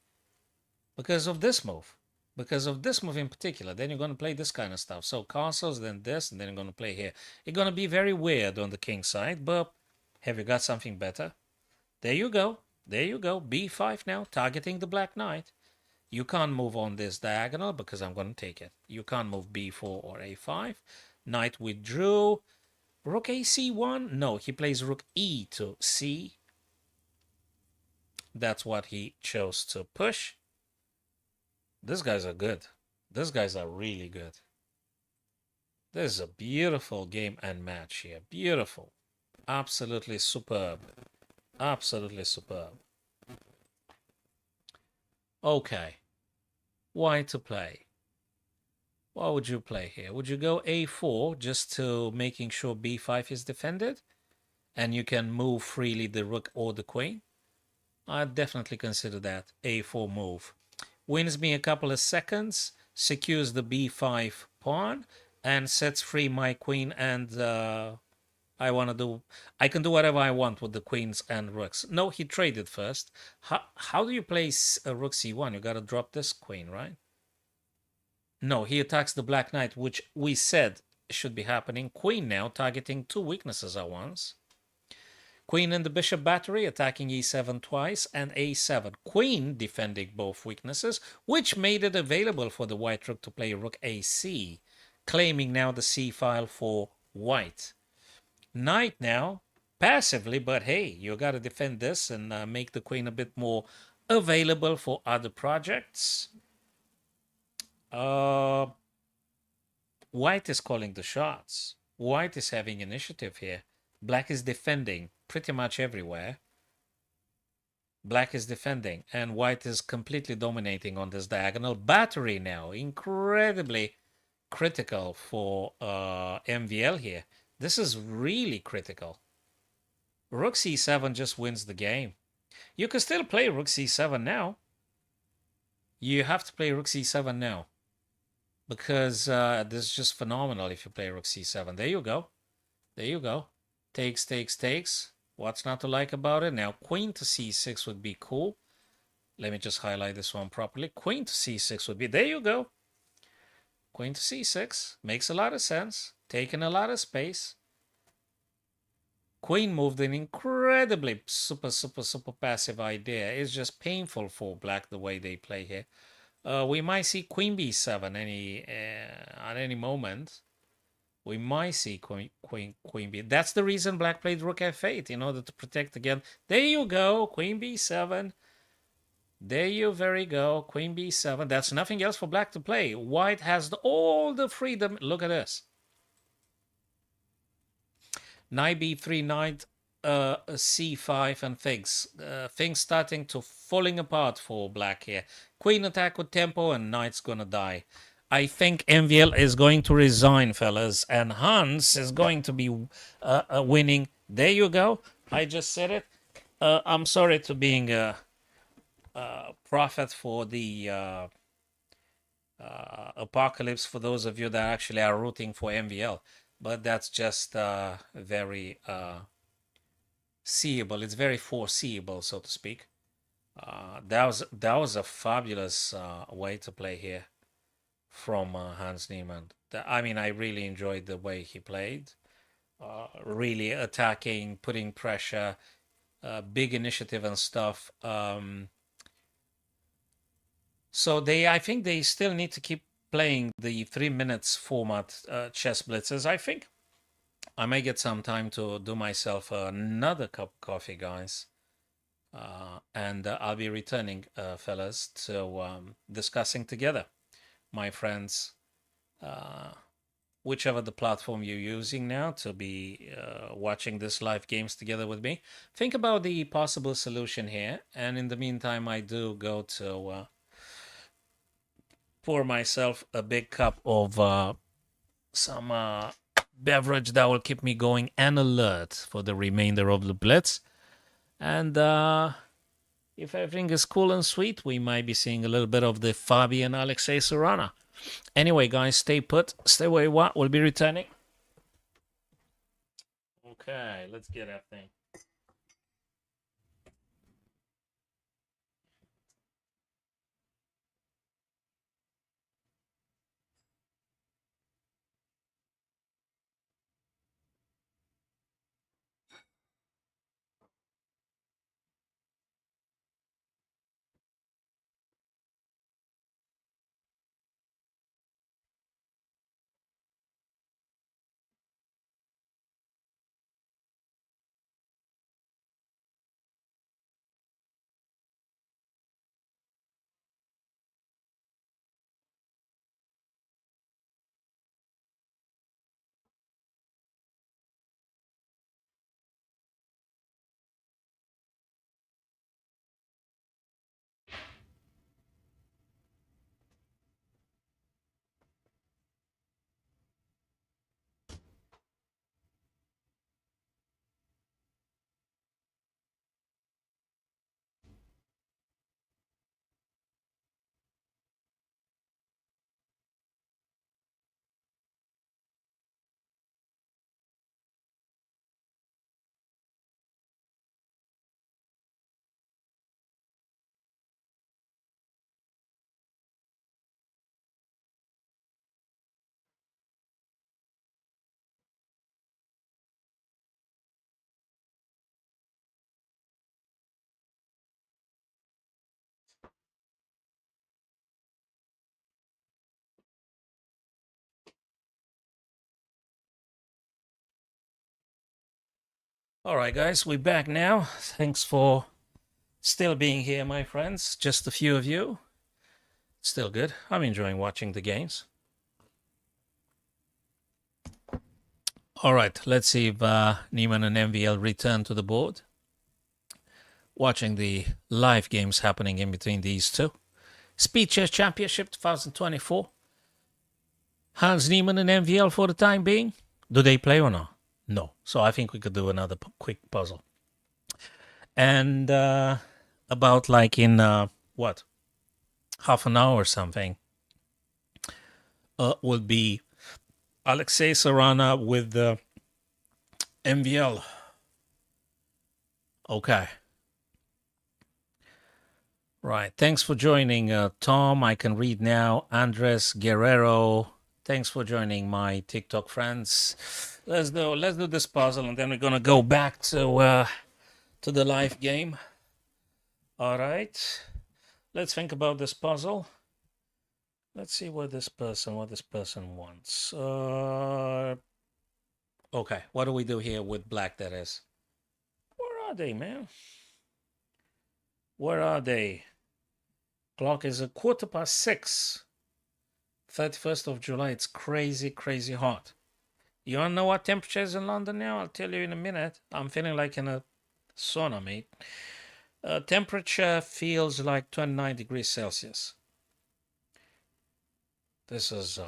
Because of this move. Because of this move in particular. Then you're going to play this kind of stuff. So castles, then this, and then you're going to play here. It's going to be very weird on the king side, but have you got something better? There you go. There you go. B5 now, targeting the black knight. You can't move on this diagonal because I'm going to take it. You can't move b4 or a5. Knight withdrew. Rook ac1? No, he plays rook e to c. That's what he chose to push. These guys are good. These guys are really good. This is a beautiful game and match here. Beautiful. Absolutely superb. Absolutely superb. Okay. Why to play? What would you play here? Would you go a4 just to making sure b5 is defended? And you can move freely the rook or the queen? I'd definitely consider that a4 move. Wins me a couple of seconds, secures the b5 pawn, and sets free my queen, and I can do whatever I want with the queens and rooks. No, he traded first. How do you play rook c1? You gotta drop this queen, right? No, he attacks the black knight, which we said should be happening. Queen now targeting two weaknesses at once. Queen and the bishop battery attacking e7 twice and a7. Queen defending both weaknesses, which made it available for the white rook to play rook ac, claiming now the c file for white. Knight now, passively, but hey, you got to defend this and make the queen a bit more available for other projects. White is calling the shots. White is having initiative here. Black is defending pretty much everywhere. Black is defending, and white is completely dominating on this diagonal. Battery now, incredibly critical for MVL here. This is really critical. Rook c7 just wins the game. You can still play rook c7 now. You have to play rook c7 now. Because this is just phenomenal if you play rook c7. There you go. There you go. Takes, takes, takes. What's not to like about it? Now, queen to c6 would be cool. Let me just highlight this one properly. Queen to c6 would be... There you go. Queen to c6. Makes a lot of sense. Taking a lot of space. Queen moved an incredibly super passive idea. It's just painful for black the way they play here. We might see queen b7 at any moment. We might see queen b. That's the reason black played rook f8 in order to protect again. There you go, queen b7. There you very go, queen b7. That's nothing else for black to play. White has all the freedom. Look at this. Knight b3, knight c5, and things. Things starting to falling apart for black here. Queen attack with tempo, and knight's gonna die. I think MVL is going to resign, fellas, and Hans is going to be winning. There you go. I just said it. I'm sorry to being a prophet for the apocalypse for those of you that actually are rooting for MVL, but that's just very seeable. It's very foreseeable, so to speak. That was a fabulous way to play here from Hans Niemann. I mean, I really enjoyed the way he played. Really attacking, putting pressure, big initiative and stuff. So I think they still need to keep playing the 3 minutes format chess blitzes. I think I may get some time to do myself another cup of coffee, guys. And I'll be returning, fellas, to discussing together, my friends, whichever the platform you're using now to be watching this live games together with me. Think about the possible solution here. And in the meantime, I do go to pour myself a big cup of some beverage that will keep me going and alert for the remainder of the blitz. And if everything is cool and sweet, we might be seeing a little bit of the Fabi and Alexei Sorana. Anyway, guys, stay put. Stay where you are. We'll be returning. Okay, let's get that thing. All right, guys, we're back now. Thanks for still being here, my friends. Just a few of you. Still good. I'm enjoying watching the games. All right, let's see if Niemann and MVL return to the board. Watching the live games happening in between these two. Speed Chess Championship 2024. Hans Niemann and MVL for the time being. Do they play or not? No. So I think we could do another quick puzzle. And about like in what? Half an hour or something. Would be Alexei Sarana with the MVL. Okay. Right. Thanks for joining, Tom. I can read now. Andres Guerrero. Thanks for joining my TikTok friends. Let's do this puzzle, and then we're gonna go back to the live game. All right. Let's think about this puzzle. Let's see what this person wants. Okay. What do we do here with black? That is. Where are they, man? Where are they? Clock is 6:15. 31st of July. It's crazy, crazy hot. You wanna know what temperature is in London now? I'll tell you in a minute. I'm feeling like in a sauna, mate. Temperature feels like 29 degrees Celsius. This is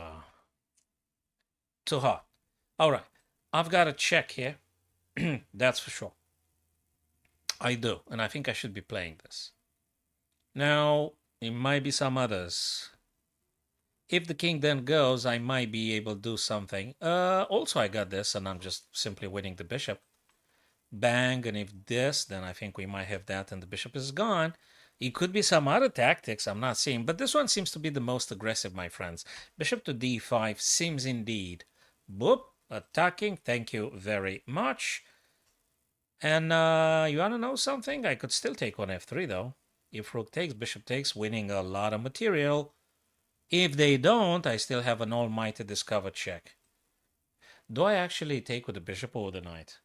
too hot. All right. I've got a check here. That's for sure. I do. And I think I should be playing this. Now, it might be some others. If the king then goes, I might be able to do something. Also, I got this, and I'm just simply winning the bishop. Bang, and if this, then I think we might have that, and the bishop is gone. It could be some other tactics I'm not seeing, but this one seems to be the most aggressive, my friends. Bishop to d5 seems indeed. Boop, attacking. Thank you very much. And you want to know something? I could still take on f3, though. If rook takes, bishop takes, winning a lot of material. If they don't, I still have an almighty discovered check. Do I actually take with the bishop or the knight?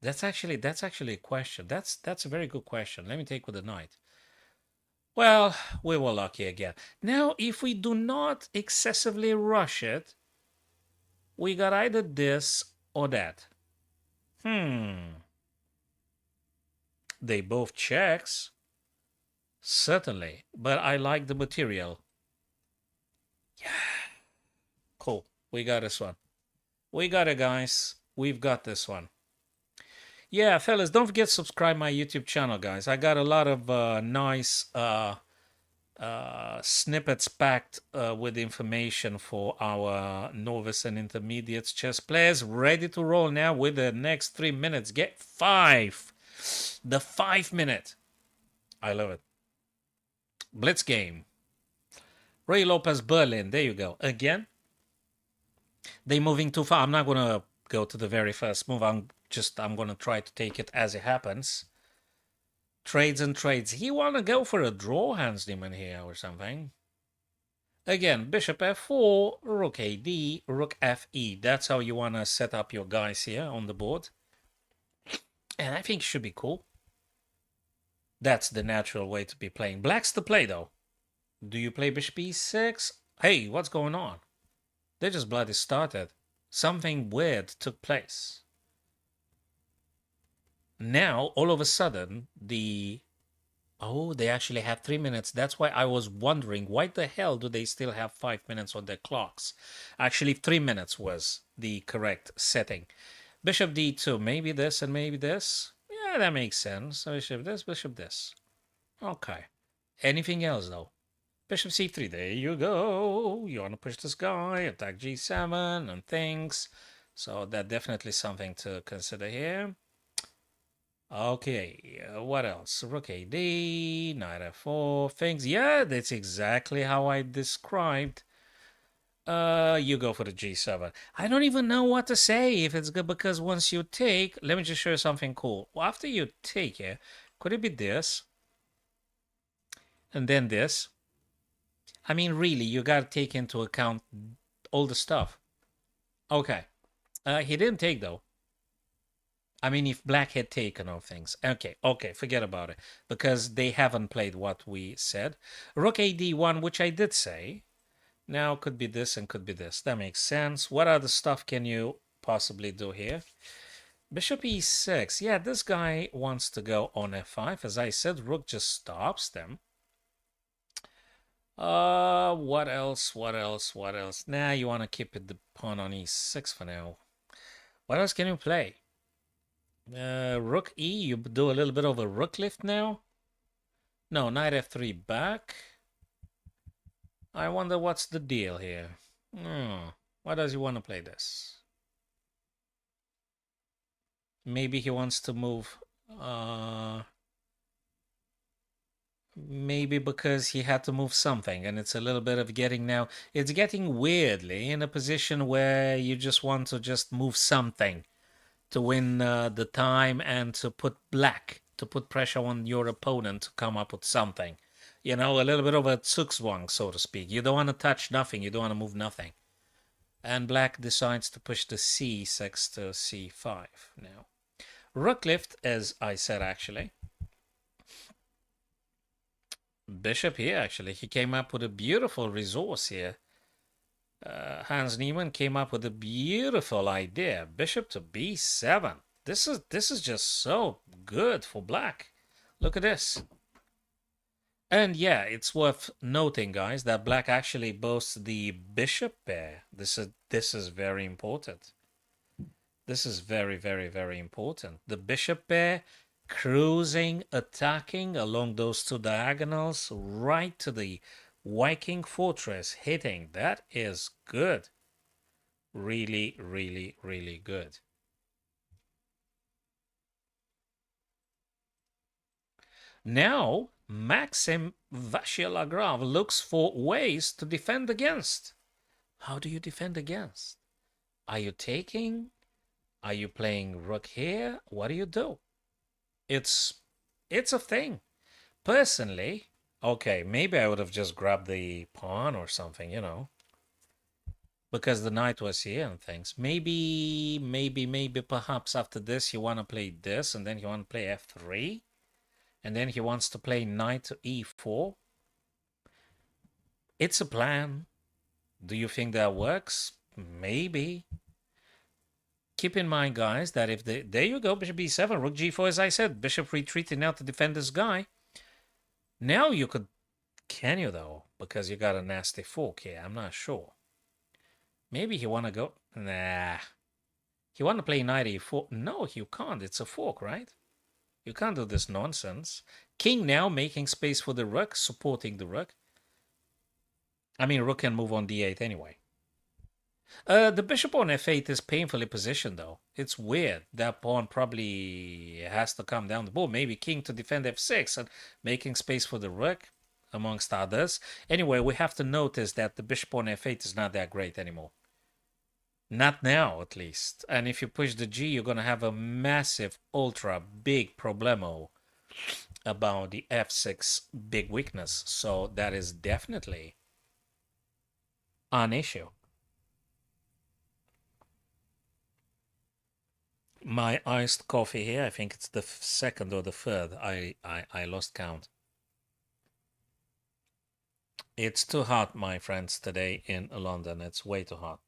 That's actually a question. That's a very good question. Let me take with the knight. Well, we were lucky again. Now, if we do not excessively rush it, we got either this or that. They both checks. Certainly. But I like the material. Yeah. Cool. We got this one. We got it, guys. We've got this one. Yeah, fellas, don't forget to subscribe my YouTube channel, guys. I got a lot of nice snippets packed with information for our novice and intermediate chess players. Ready to roll now with the next 3 minutes. Get 5. The 5 minute. I love it. Blitz game. Ray Lopez Berlin. There you go. Again. They moving too far. I'm not going to go to the very first move. I'm going to try to take it as it happens. Trades and trades. He want to go for a draw, Hans Niemann here or something. Again, bishop f4, rook ad, rook fe. That's how you want to set up your guys here on the board. And I think it should be cool. That's the natural way to be playing. Black's the play, though. Do you play bishop e6? Hey, what's going on? They just bloody started. Something weird took place. Now, all of a sudden, oh, they actually have 3 minutes. That's why I was wondering, why the hell do they still have 5 minutes on their clocks? Actually, 3 minutes was the correct setting. Bishop d2, maybe this and maybe this. Yeah, that makes sense. Bishop this. Okay. Anything else, though? Bishop c3, there you go. You want to push this guy, attack g7 and things. So that definitely something to consider here. Okay, what else? Rook ad, knight f4, things. Yeah, that's exactly how I described. You go for the g7. I don't even know what to say if it's good, because once you take, let me just show you something cool. Well, after you take it, could it be this? And then this? I mean, really, you got to take into account all the stuff. Okay. He didn't take, though. I mean, if black had taken all things. Okay, forget about it. Because they haven't played what we said. Rook AD1, which I did say. Now could be this and could be this. That makes sense. What other stuff can you possibly do here? Bishop e6. Yeah, this guy wants to go on f5. As I said, rook just stops them. What else? Nah, you want to keep it the pawn on e6 for now. What else can you play? Rook e, you do a little bit of a rook lift now? No, knight f3 back. I wonder what's the deal here. Why does he want to play this? Maybe he wants to move... maybe because he had to move something, and it's a little bit of getting now... It's getting weirdly in a position where you just want to just move something to win the time and to put pressure on your opponent to come up with something. You know, a little bit of a zugzwang, so to speak. You don't want to touch nothing. You don't want to move nothing. And black decides to push the c6 to c5 now. Rook lift, as I said, actually. Bishop here, actually. He came up with a beautiful resource here. Hans Niemann came up with a beautiful idea. Bishop to b7. This is just so good for black. Look at this. And yeah, it's worth noting, guys, that black actually boasts the bishop pair. This is very important. This is very, very, very important. The bishop pair cruising, attacking along those two diagonals right to the Viking fortress, hitting. That is good. Really, really, really good. Now, Maxim Vachier-Lagrave looks for ways to defend against. How do you defend against? Are you taking? Are you playing rook here? What do you do? It's a thing. Personally, okay, maybe I would have just grabbed the pawn or something, you know. Because the knight was here and things. Maybe perhaps after this you want to play this and then you want to play f3. And then he wants to play knight to e4. It's a plan. Do you think that works? Maybe. Keep in mind, guys, that if there you go, bishop b7, rook g4, as I said, bishop retreating now to defend this guy. Now you could, can you though? Because you got a nasty fork here, I'm not sure. Maybe he want to go, nah. He want to play knight e4. No, you can't, it's a fork, right? You can't do this nonsense. King now making space for the rook, supporting the rook. I mean, rook can move on d8 anyway. The bishop on f8 is painfully positioned, though. It's weird. That pawn probably has to come down the board. Maybe king to defend f6 and making space for the rook, amongst others. Anyway, we have to notice that the bishop on f8 is not that great anymore. Not now, at least. And if you push the g, you're going to have a massive, ultra big problemo about the f6 big weakness. So that is definitely an issue. My iced coffee here, I think it's the second or the third. I lost count. It's too hot, my friends, today in London. It's way too hot.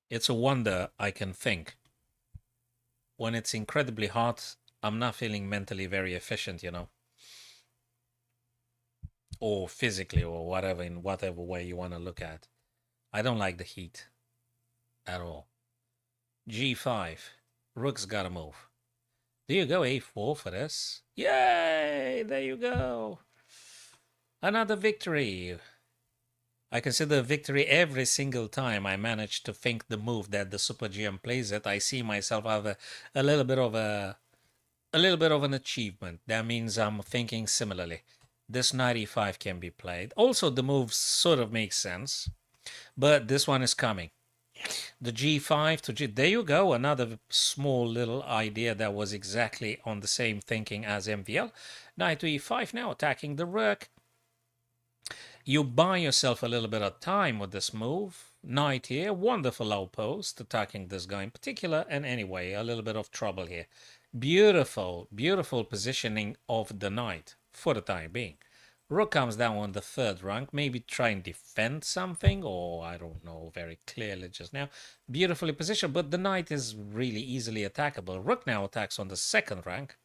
It's a wonder I can think. When it's incredibly hot, I'm not feeling mentally very efficient, you know. Or physically, or whatever, in whatever way you want to look at. I don't like the heat at all. g5. Rook's gotta move. There you go, a4 for this. Yay! There you go. Another victory. I consider a victory every single time I manage to think the move that the Super GM plays it. I see myself have a little bit of an achievement. That means I'm thinking similarly. This knight e5 can be played. Also, the move sort of makes sense. But this one is coming. The g5 to g... There you go, another small little idea that was exactly on the same thinking as MVL. Knight to e5 now, attacking the rook. You buy yourself a little bit of time with this move. Knight here, wonderful outpost, attacking this guy in particular, and anyway, a little bit of trouble here. Beautiful, beautiful positioning of the knight for the time being. Rook comes down on the third rank, maybe try and defend something, or I don't know very clearly just now. Beautifully positioned, but the knight is really easily attackable. Rook now attacks on the second rank.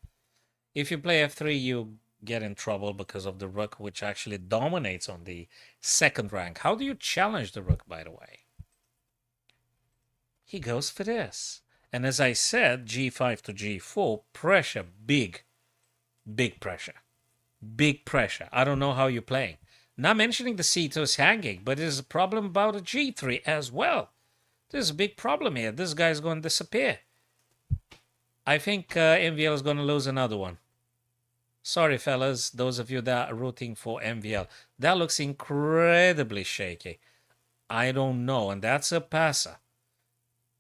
If you play f3, you get in trouble because of the rook, which actually dominates on the second rank. How do you challenge the rook, by the way? He goes for this. And as I said, g5 to g4, pressure, big pressure. Big pressure. I don't know how you're playing. Not mentioning the c2 is hanging, but there's a problem about a g3 as well. There's a big problem here. This guy's going to disappear. I think MVL is going to lose another one. Sorry, fellas, those of you that are rooting for MVL. That looks incredibly shaky. I don't know, and that's a passer.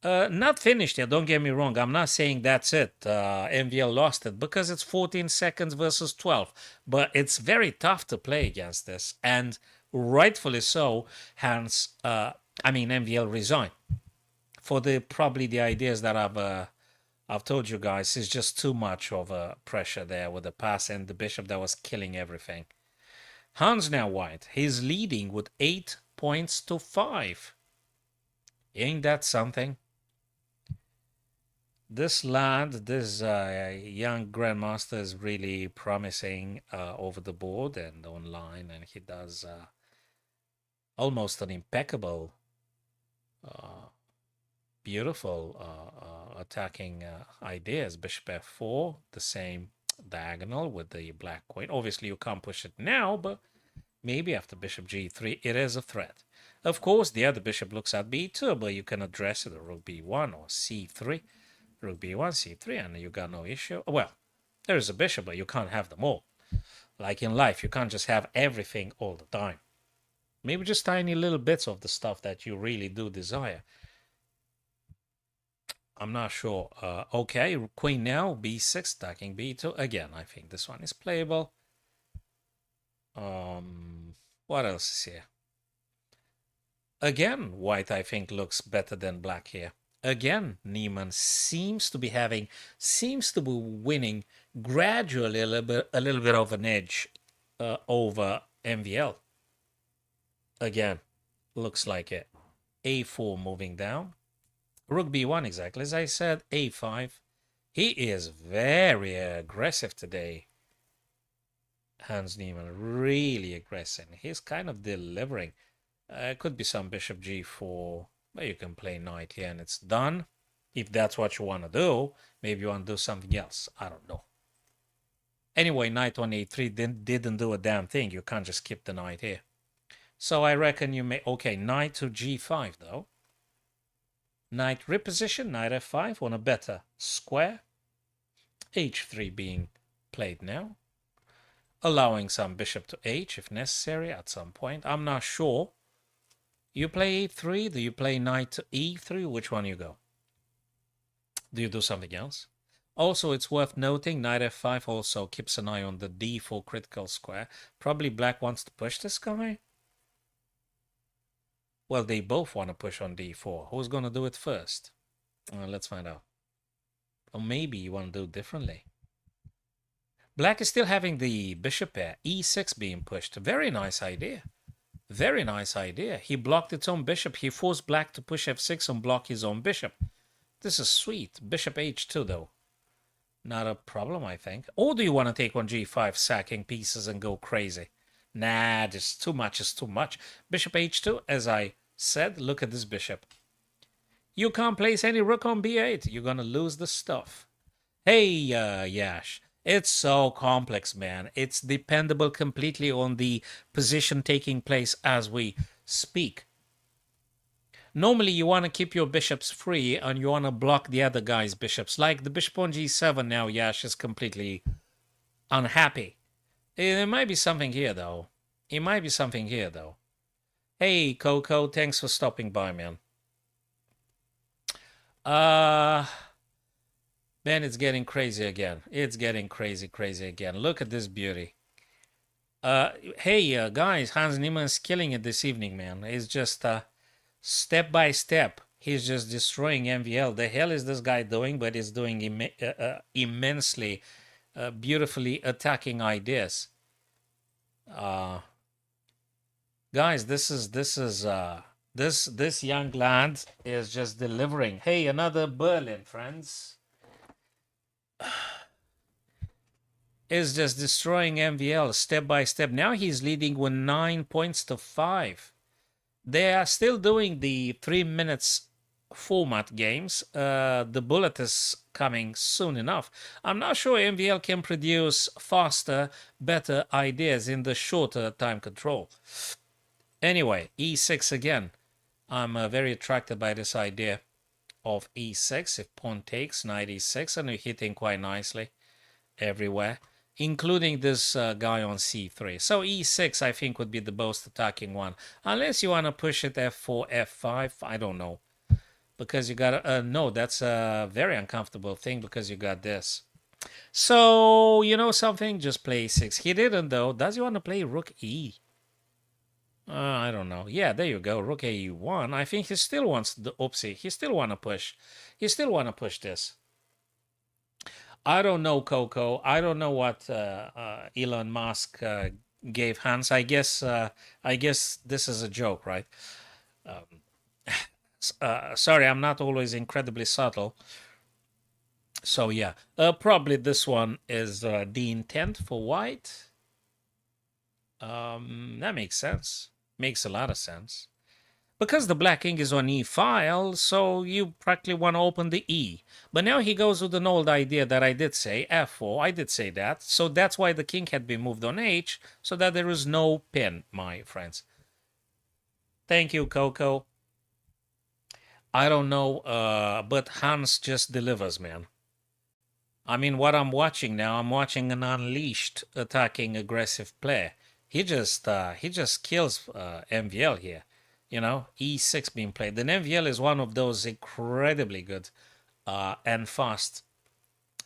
Not finished yet, don't get me wrong. I'm not saying that's it. MVL lost it because it's 14 seconds versus 12. But it's very tough to play against this, and rightfully so. Hence, MVL resigned for probably the ideas that I've told you guys. Is just too much of a pressure there with the pass and the bishop that was killing everything. Hans now white. He's leading with 8 points to 5. Ain't that something? This lad, this young grandmaster is really promising over the board and online, and he does almost an impeccable, beautiful attacking ideas. Bishop f4, the same diagonal with the black queen. Obviously, you can't push it now, but maybe after bishop g3, it is a threat. Of course, the other bishop looks at b2, but you can address it at rook b1 or c3. Rook b1, c3, and you got no issue. Well, there's a bishop, but you can't have them all. Like in life, you can't just have everything all the time. Maybe just tiny little bits of the stuff that you really do desire. I'm not sure. Okay, queen now, b6, attacking b2. Again, I think this one is playable. What else is here? Again, white, I think, looks better than black here. Again, Niemann seems to be winning gradually a little bit of an edge over MVL. Again, looks like it. A4 moving down. Rook b1, exactly as I said. A5. He is very aggressive today. Hans Niemann, really aggressive. He's kind of delivering. Could be some bishop g4. But you can play knight here and it's done. If that's what you want to do, maybe you want to do something else. I don't know. Anyway, knight on a3 didn't do a damn thing. You can't just keep the knight here. So I reckon you may... Okay, knight to g5 though. Knight reposition, knight f5 on a better square. h3 being played now. Allowing some bishop to h if necessary at some point. I'm not sure. You play e3? Do you play knight to e3? Which one you go? Do you do something else? Also, it's worth noting, knight f5 also keeps an eye on the d4 critical square. Probably black wants to push this guy. Well, they both want to push on d4. Who's going to do it first? Let's find out. Or maybe you want to do it differently. Black is still having the bishop pair. e6 being pushed. Very nice idea. Very nice idea. He blocked its own bishop. He forced black to push f6 and block his own bishop. This is sweet. Bishop h2, though. Not a problem, I think. Or do you want to take on g5, sacking pieces and go crazy? Nah, just too much is too much. Bishop h2, as I said, look at this bishop. You can't place any rook on b8. You're going to lose the stuff. Hey, Yash. It's so complex, man. It's dependable completely on the position taking place as we speak. Normally, you want to keep your bishops free and you want to block the other guy's bishops. Like the bishop on g7 now, Yash is completely unhappy. There might be something here, though. It might be something here, though. Hey, Coco, thanks for stopping by, man. Man, it's getting crazy again. It's getting crazy again. Look at this beauty. Hey, guys, Hans Niemann's killing it this evening, man. It's just Step by step, he's just destroying MVL. The hell is this guy doing? But he's doing immensely, beautifully attacking ideas. Guys, this young lad is just delivering. Hey, another Berlin, friends. Is just destroying MVL step by step. Now he's leading with 9 points to 5. They are still doing the 3 minutes format games. The bullet is coming soon enough. I'm not sure MVL can produce faster, better ideas in the shorter time control. Anyway, e6 again. I'm very attracted by this idea of e6. If pawn takes, knight e6, and we're hitting quite nicely everywhere, including this guy on c3. So e6, I think, would be the most attacking one. Unless you want to push it f4, f5, I don't know. Because you got, no, that's a very uncomfortable thing because you got this. So, you know something? Just play e6. He didn't, though. Does he want to play rook e? I don't know. Yeah, there you go. Rook a1. I think he still wants the oopsie. He still want to push. He still want to push this. I don't know, Coco. I don't know what Elon Musk gave Hans. I guess this is a joke, right? Sorry, I'm not always incredibly subtle. So yeah, probably this one is the intent for white. That makes sense. Makes a lot of sense. Because the black king is on e file, so you practically want to open the e. But now he goes with an old idea that I did say, f4. I did say that. So that's why the king had been moved on h, so that there is no pin, my friends. Thank you, Coco. I don't know, but Hans just delivers, man. I mean, what I'm watching now, I'm watching an unleashed attacking aggressive player. He just kills MVL here. You know, e6 being played. Then MVL is one of those incredibly good and fast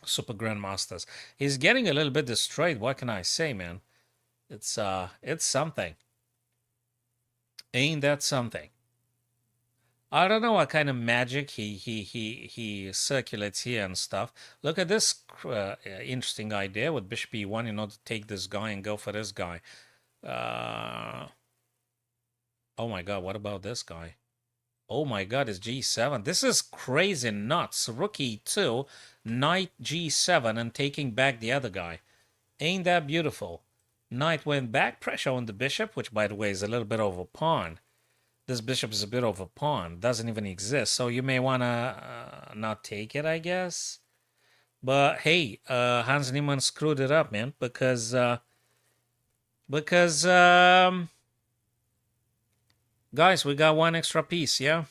super grandmasters. He's getting a little bit destroyed. What can I say, man? It's something. Ain't that something? I don't know what kind of magic he circulates here and stuff. Look at this interesting idea with bishop e1 in order to take this guy and go for this guy. Oh my god, what about this guy? Oh my god, it's g7. This is crazy nuts. Rook e2, knight g7, and taking back the other guy. Ain't that beautiful? Knight went back, pressure on the bishop, which by the way is a little bit over pawn. This bishop is a bit over pawn, doesn't even exist, so you may want to not take it, I guess. But hey, Hans Niemann screwed it up, man, because guys, we got one extra piece, yeah?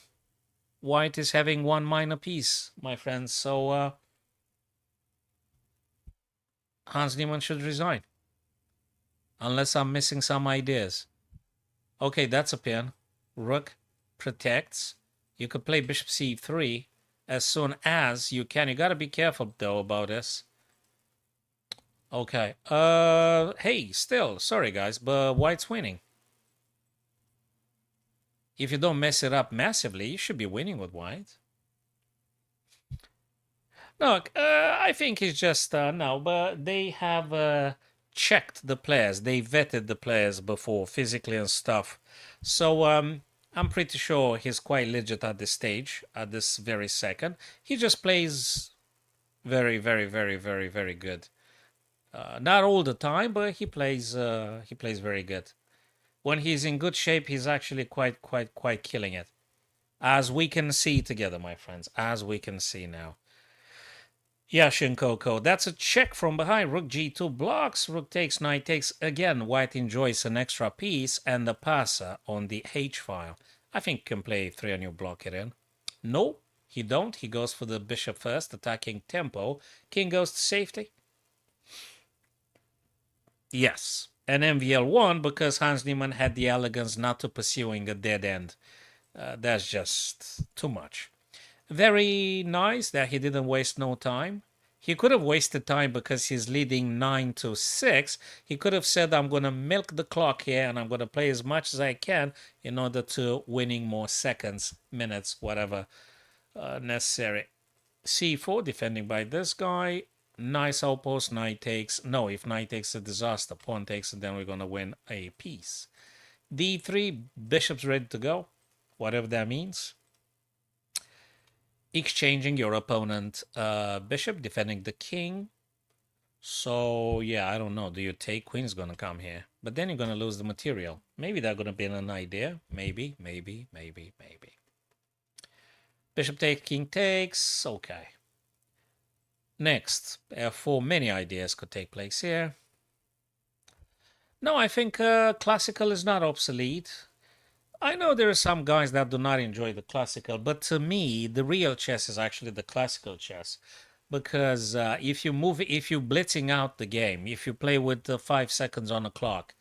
White is having one minor piece, my friends, so Hans Niemann should resign. Unless I'm missing some ideas. Okay, that's a pin. Rook protects. You could play bishop c3 as soon as you can. You gotta be careful, though, about this. Okay. Hey, still, sorry, guys, but white's winning. If you don't mess it up massively, you should be winning with white. No, I think it's just, no, but they have checked the players. They vetted the players before, physically and stuff. So, I'm pretty sure he's quite legit at this stage, at this very second. He just plays very, very, very, very, very good. Not all the time, but he plays very good. When he's in good shape, he's actually quite killing it. As we can see together, my friends, as we can see now. Yeah, Shinkoko, that's a check from behind. Rook g2 blocks, rook takes, knight takes. Again, white enjoys an extra piece and the passer on the h file. I think can play 3 and you block it in. No, he don't. He goes for the bishop first, attacking tempo. King goes to safety. Yes, and MVL won because Hans Niemann had the elegance not to pursuing a dead end. That's just too much. Very nice that he didn't waste no time. He could have wasted time because he's leading 9-6. He could have said, I'm going to milk the clock here and I'm going to play as much as I can in order to winning more seconds, minutes, whatever necessary. C4, defending by this guy. Nice outpost, knight takes. No, if knight takes a disaster, pawn takes it, then we're going to win a piece. D3, bishop's ready to go, whatever that means. Exchanging your opponent bishop, defending the king. So, yeah, I don't know. Do you take? Queen's going to come here. But then you're going to lose the material. Maybe that's going to be an idea. Maybe. Bishop takes, king takes. Okay. Next, F4, many ideas could take place here. No, I think classical is not obsolete. I know there are some guys that do not enjoy the classical, but to me, the real chess is actually the classical chess. Because if you're blitzing out the game, if you play with 5 seconds on the clock,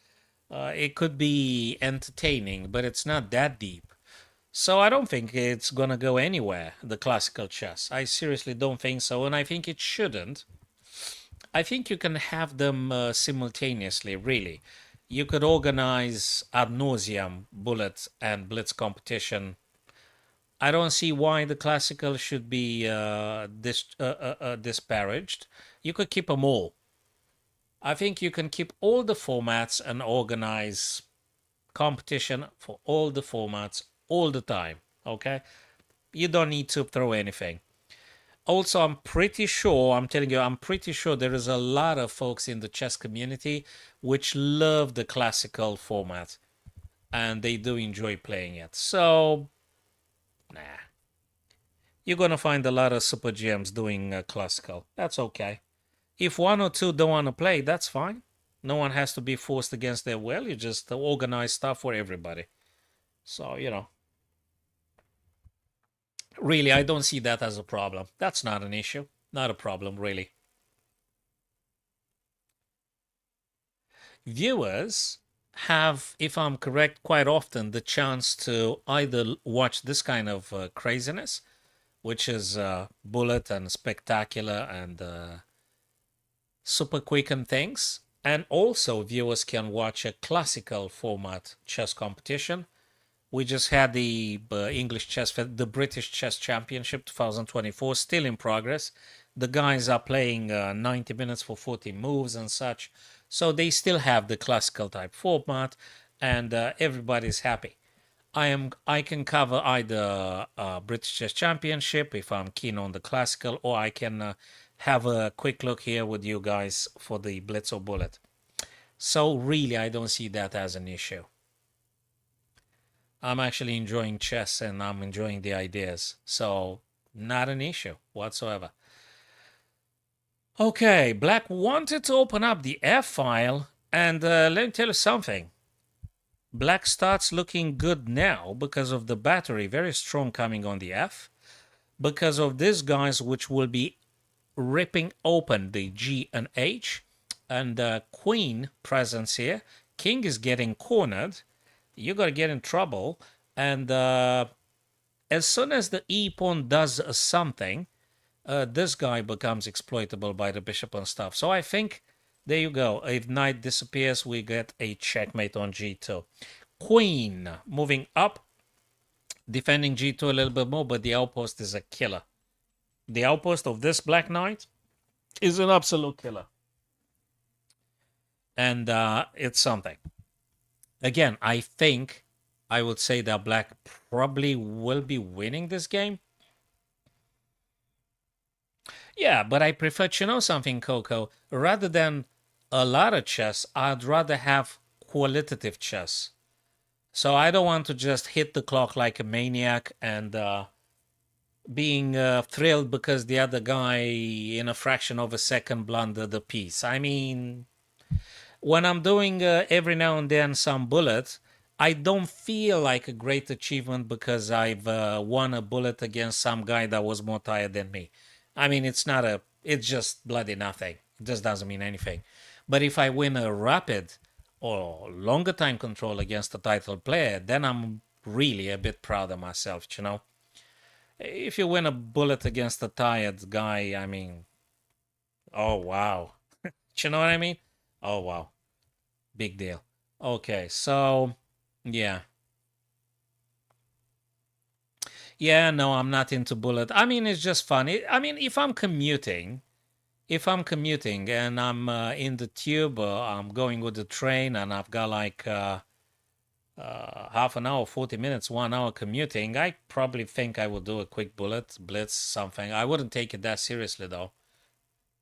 it could be entertaining, but it's not that deep. So I don't think it's going to go anywhere, the classical chess. I seriously don't think so, and I think it shouldn't. I think you can have them simultaneously, really. You could organize ad nauseam bullet and blitz competition. I don't see why the classical should be disparaged. You could keep them all. I think you can keep all the formats and organize competition for all the formats all the time, okay? You don't need to throw anything. Also, I'm pretty sure there is a lot of folks in the chess community which love the classical format and they do enjoy playing it. So, nah. You're going to find a lot of super GMs doing classical. That's okay. If one or two don't want to play, that's fine. No one has to be forced against their will. You just organize stuff for everybody. So, you know. Really, I don't see that as a problem. That's not an issue. Not a problem, really. Viewers have, if I'm correct, quite often the chance to either watch this kind of craziness, which is bullet and spectacular and super quick and things, and also viewers can watch a classical format chess competition. We just had the the British Chess Championship 2024, still in progress. The guys are playing 90 minutes for 40 moves and such. So they still have the classical type format, and everybody's happy. I can cover either British Chess Championship if I'm keen on the classical, or I can have a quick look here with you guys for the Blitz or Bullet. So really, I don't see that as an issue. I'm actually enjoying chess and I'm enjoying the ideas. So, not an issue whatsoever. Okay, Black wanted to open up the F file, and let me tell you something. Black starts looking good now because of the battery, very strong coming on the F. Because of these guys, which will be ripping open the G and H. And Queen presence here. King is getting cornered. You're going to get in trouble. And as soon as the E-pawn does something, this guy becomes exploitable by the bishop and stuff. So I think, there you go. If knight disappears, we get a checkmate on G2. Queen moving up, defending G2 a little bit more, but the outpost is a killer. The outpost of this black knight is an absolute killer. And it's something. Again, I think I would say that black probably will be winning this game. Yeah, but I prefer, you know something, Coco? Rather than a lot of chess, I'd rather have qualitative chess. So I don't want to just hit the clock like a maniac and being thrilled because the other guy in a fraction of a second blundered the piece. I mean, when I'm doing every now and then some bullet, I don't feel like a great achievement because I've won a bullet against some guy that was more tired than me. I mean, it's just bloody nothing. It just doesn't mean anything. But if I win a rapid or longer time control against a title player, then I'm really a bit proud of myself, you know. If you win a bullet against a tired guy, I mean, Oh, wow. You know what I mean? Oh, wow. Big deal. Okay, so yeah. Yeah, no, I'm not into bullet. I mean, it's just funny. I mean, if I'm commuting and I'm in the tube, I'm going with the train and I've got like half an hour, 40 minutes, 1 hour commuting, I probably think I would do a quick bullet, blitz, something. I wouldn't take it that seriously though.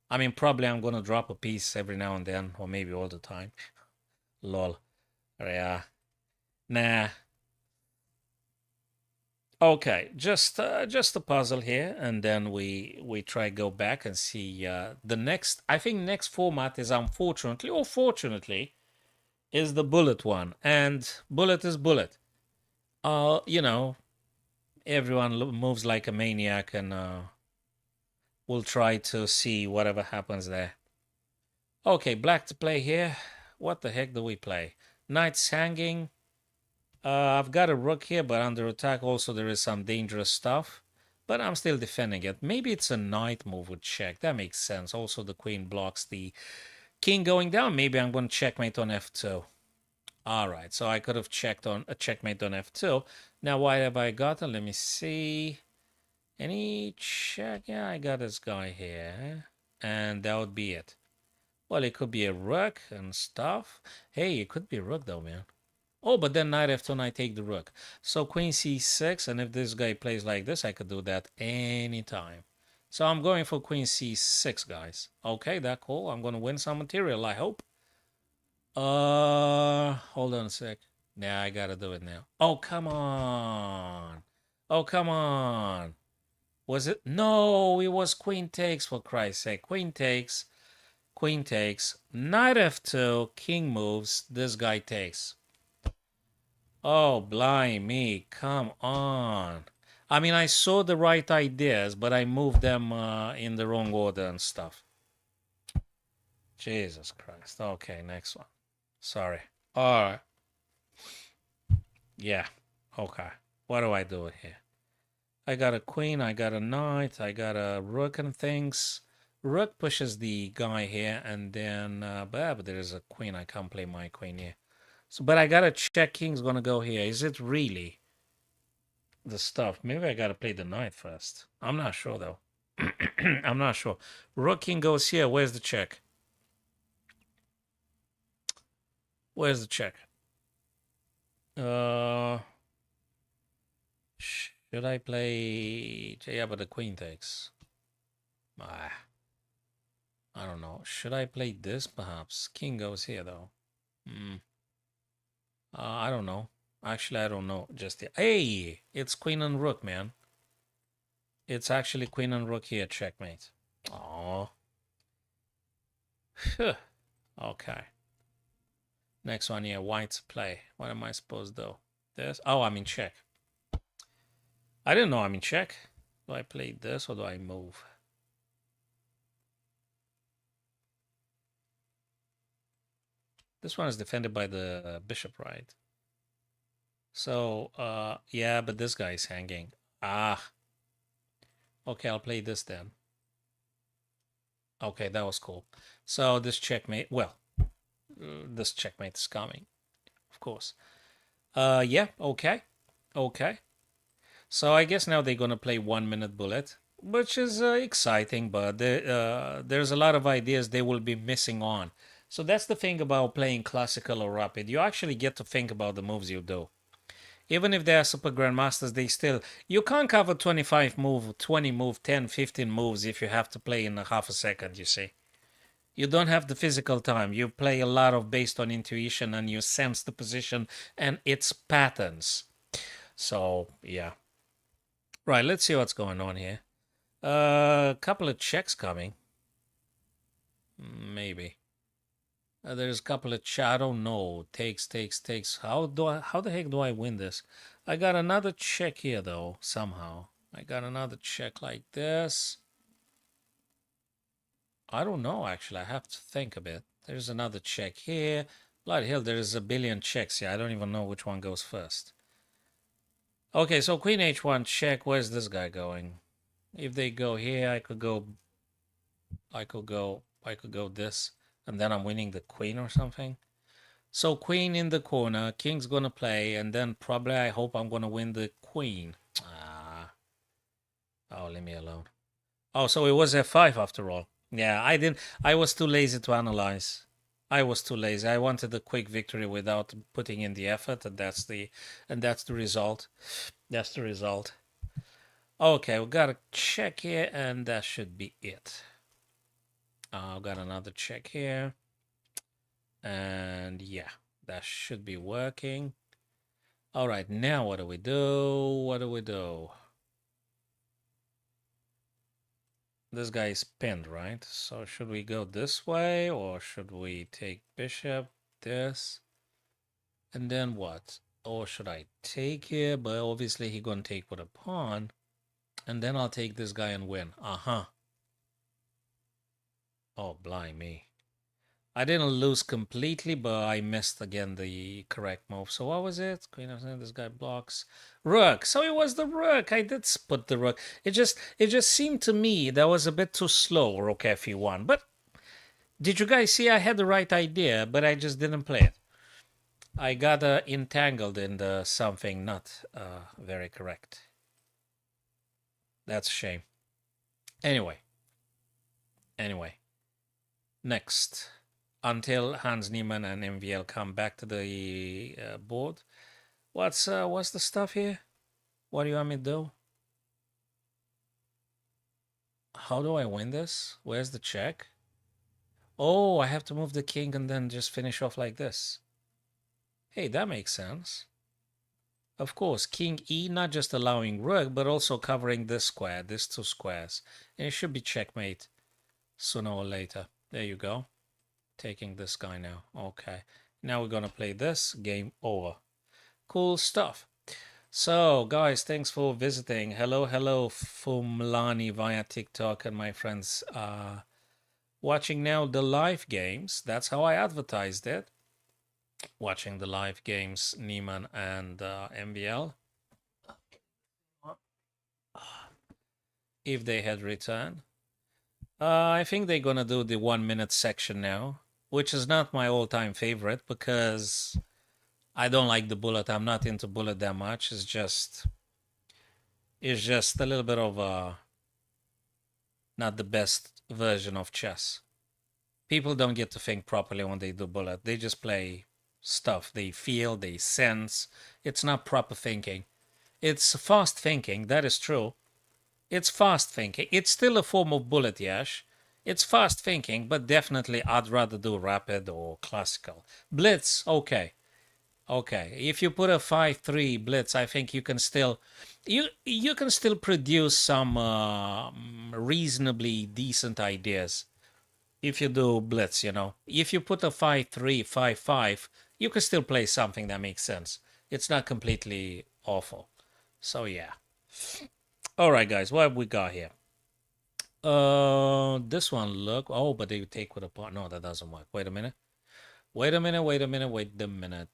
I mean, probably I'm gonna drop a piece every now and then, or maybe all the time. Lol. Yeah. Nah. Okay, just a puzzle here, and then we try go back and see the next. I think next format is unfortunately or fortunately is the bullet one, and bullet is bullet. You know, everyone moves like a maniac, and we'll try to see whatever happens there. Okay, black to play here. What the heck do we play? Knight's hanging. I've got a rook here, but under attack also there is some dangerous stuff. But I'm still defending it. Maybe it's a knight move with check. That makes sense. Also the queen blocks the king going down. Maybe I'm going to checkmate on f2. All right, so I could have checked on a checkmate on f2. Now, what have I got? Let me see. Any check? Yeah, I got this guy here. And that would be it. Well, it could be a rook and stuff. Hey, it could be a rook though, man. Oh, but then knight f2 and I take the rook. So queen c6, and if this guy plays like this, I could do that anytime. So I'm going for queen c6, guys. Okay, that's cool. I'm going to win some material, I hope. Hold on a sec. Yeah, I got to do it now. Oh, come on. Oh, come on. Was it? No, it was queen takes, for Christ's sake. Queen takes, knight f2, king moves, this guy takes. Oh, blimey, come on. I mean, I saw the right ideas, but I moved them in the wrong order and stuff. Jesus Christ. Okay, next one. Sorry. All right. Yeah. Okay. What do I do here? I got a queen, I got a knight, I got a rook and things. Rook pushes the guy here, and then, but there is a queen. I can't play my queen here. So, but I got a check. King's gonna go here. Is it really the stuff? Maybe I gotta play the knight first. I'm not sure though. I'm not sure. Rook king goes here. Where's the check? Where's the check? Should I play? Yeah, but the queen takes. Ah, I don't know. Should I play this perhaps? King goes here though. Hmm. I don't know. Actually, I don't know. Just yet. Hey, it's queen and rook, man. It's actually queen and rook here. Checkmate. Oh. Okay. Next one here. White's play. What am I supposed to do? This? Oh, I'm in check. I didn't know I'm in check. Do I play this or do I move? This one is defended by the bishop, right? So, yeah, but this guy is hanging. Ah. Okay, I'll play this then. Okay, that was cool. So this checkmate, well, this checkmate is coming, of course. Yeah, okay. Okay. So I guess now they're gonna play 1 minute bullet, which is exciting, but there's a lot of ideas they will be missing on. So that's the thing about playing classical or rapid. You actually get to think about the moves you do. Even if they are super grandmasters, they still you can't cover 25 move, 20 move, 10, 15 moves if you have to play in a half a second, you see. You don't have the physical time. You play a lot of based on intuition and you sense the position and its patterns. So, yeah. Right, let's see what's going on here. A couple of checks coming. Maybe. There's a couple of I don't know. Takes. How the heck do I win this? I got another check here though, somehow. I got another check like this. I don't know actually. I have to think a bit. There's another check here. Bloody hell, there's a billion checks here. I don't even know which one goes first. Okay, so queen h1 check. Where's this guy going? If they go here, I could go I could go this, and then I'm winning the queen or something. So queen in the corner, king's gonna play, and then probably I hope I'm gonna win the queen. Ah, oh, leave me alone. Oh, so it was f5 after all. Yeah, I didn't. I was too lazy to analyze. I was too lazy. I wanted a quick victory without putting in the effort, and that's the result. That's the result. Okay, we got a check here, and that should be it. I've got another check here, and yeah, that should be working. All right, now what do we do? What do we do? This guy is pinned, right? So should we go this way, or should we take bishop, this, and then what? Or should I take here? But obviously he gonna take with a pawn, and then I'll take this guy and win. Oh, blimey. I didn't lose completely, but I missed again the correct move. So what was it? Queen of this guy blocks rook. So it was the rook. I did put the rook. It just seemed to me that was a bit too slow. Rook fe1. But did you guys see? I had the right idea, but I just didn't play it. I got entangled in the something not very correct. That's a shame. Anyway, next. Until Hans Niemann and MVL come back to the board. What's the stuff here? What do you want me to do? How do I win this? Where's the check? Oh, I have to move the king and then just finish off like this. Hey, that makes sense. Of course, king e, not just allowing rook, but also covering this square, these two squares. And it should be checkmate sooner or later. There you go. Taking this guy now. Okay. Now we're going to play this. Game over. Cool stuff. So, guys, thanks for visiting. Hello, Fumlani via TikTok and my friends watching now the live games. That's how I advertised it. Watching the live games, Niemann and MVL. If they had returned. I think they're going to do the 1 minute section now, which is not my all-time favorite because I don't like the bullet. I'm not into bullet that much. It's just a little bit of not the best version of chess. People don't get to think properly when they do bullet. They just play stuff. They feel, they sense. It's not proper thinking. It's fast thinking. That is true. It's fast thinking. It's still a form of bullet, Yash. It's fast thinking, but definitely I'd rather do rapid or classical. Blitz, okay. Okay, if you put a 5-3 blitz, I think you can still you can still produce some reasonably decent ideas if you do blitz, you know. If you put a 5-3, 5-5, you can still play something that makes sense. It's not completely awful. So yeah. All right, guys, what have we got here? This one, look. Oh, but they take with a pawn. No, that doesn't work. Wait a minute. Wait a minute.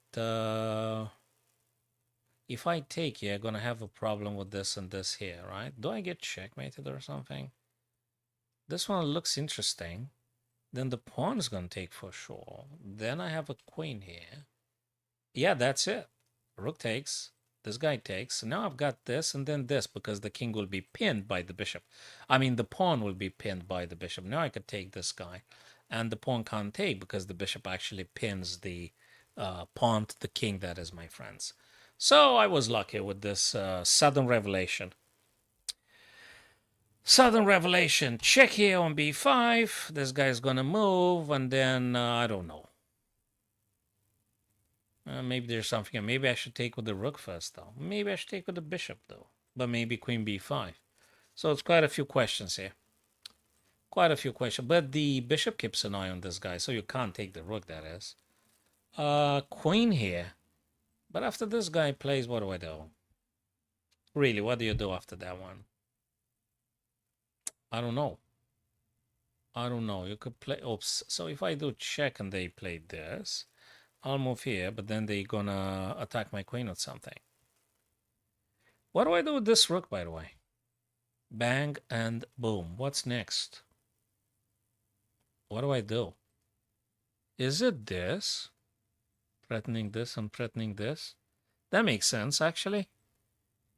If I take here, I'm gonna have a problem with this and this here, right? Do I get checkmated or something? This one looks interesting. Then the pawn is gonna take for sure. Then I have a queen here. Yeah, that's it. Rook takes. This guy takes. So now I've got this and then this because the king will be pinned by the bishop. I mean, the pawn will be pinned by the bishop. Now I could take this guy. And the pawn can't take because the bishop actually pins the pawn to the king, that is, my friends. So I was lucky with this sudden revelation. Sudden revelation. Check here on b5. This guy's going to move. And then, I don't know. Maybe there's something. Maybe I should take with the rook first, though. Maybe I should take with the bishop, though. But maybe queen b5. So it's quite a few questions here. Quite a few questions. But the bishop keeps an eye on this guy, so you can't take the rook, that is. Queen here. But after this guy plays, what do I do? Really, what do you do after that one? I don't know. I don't know. You could play... Oops. So if I do check and they play this, I'll move here, but then they're gonna attack my queen or something. What do I do with this rook, by the way? Bang and boom. What's next? What do I do? Is it this? Threatening this and threatening this? That makes sense, actually.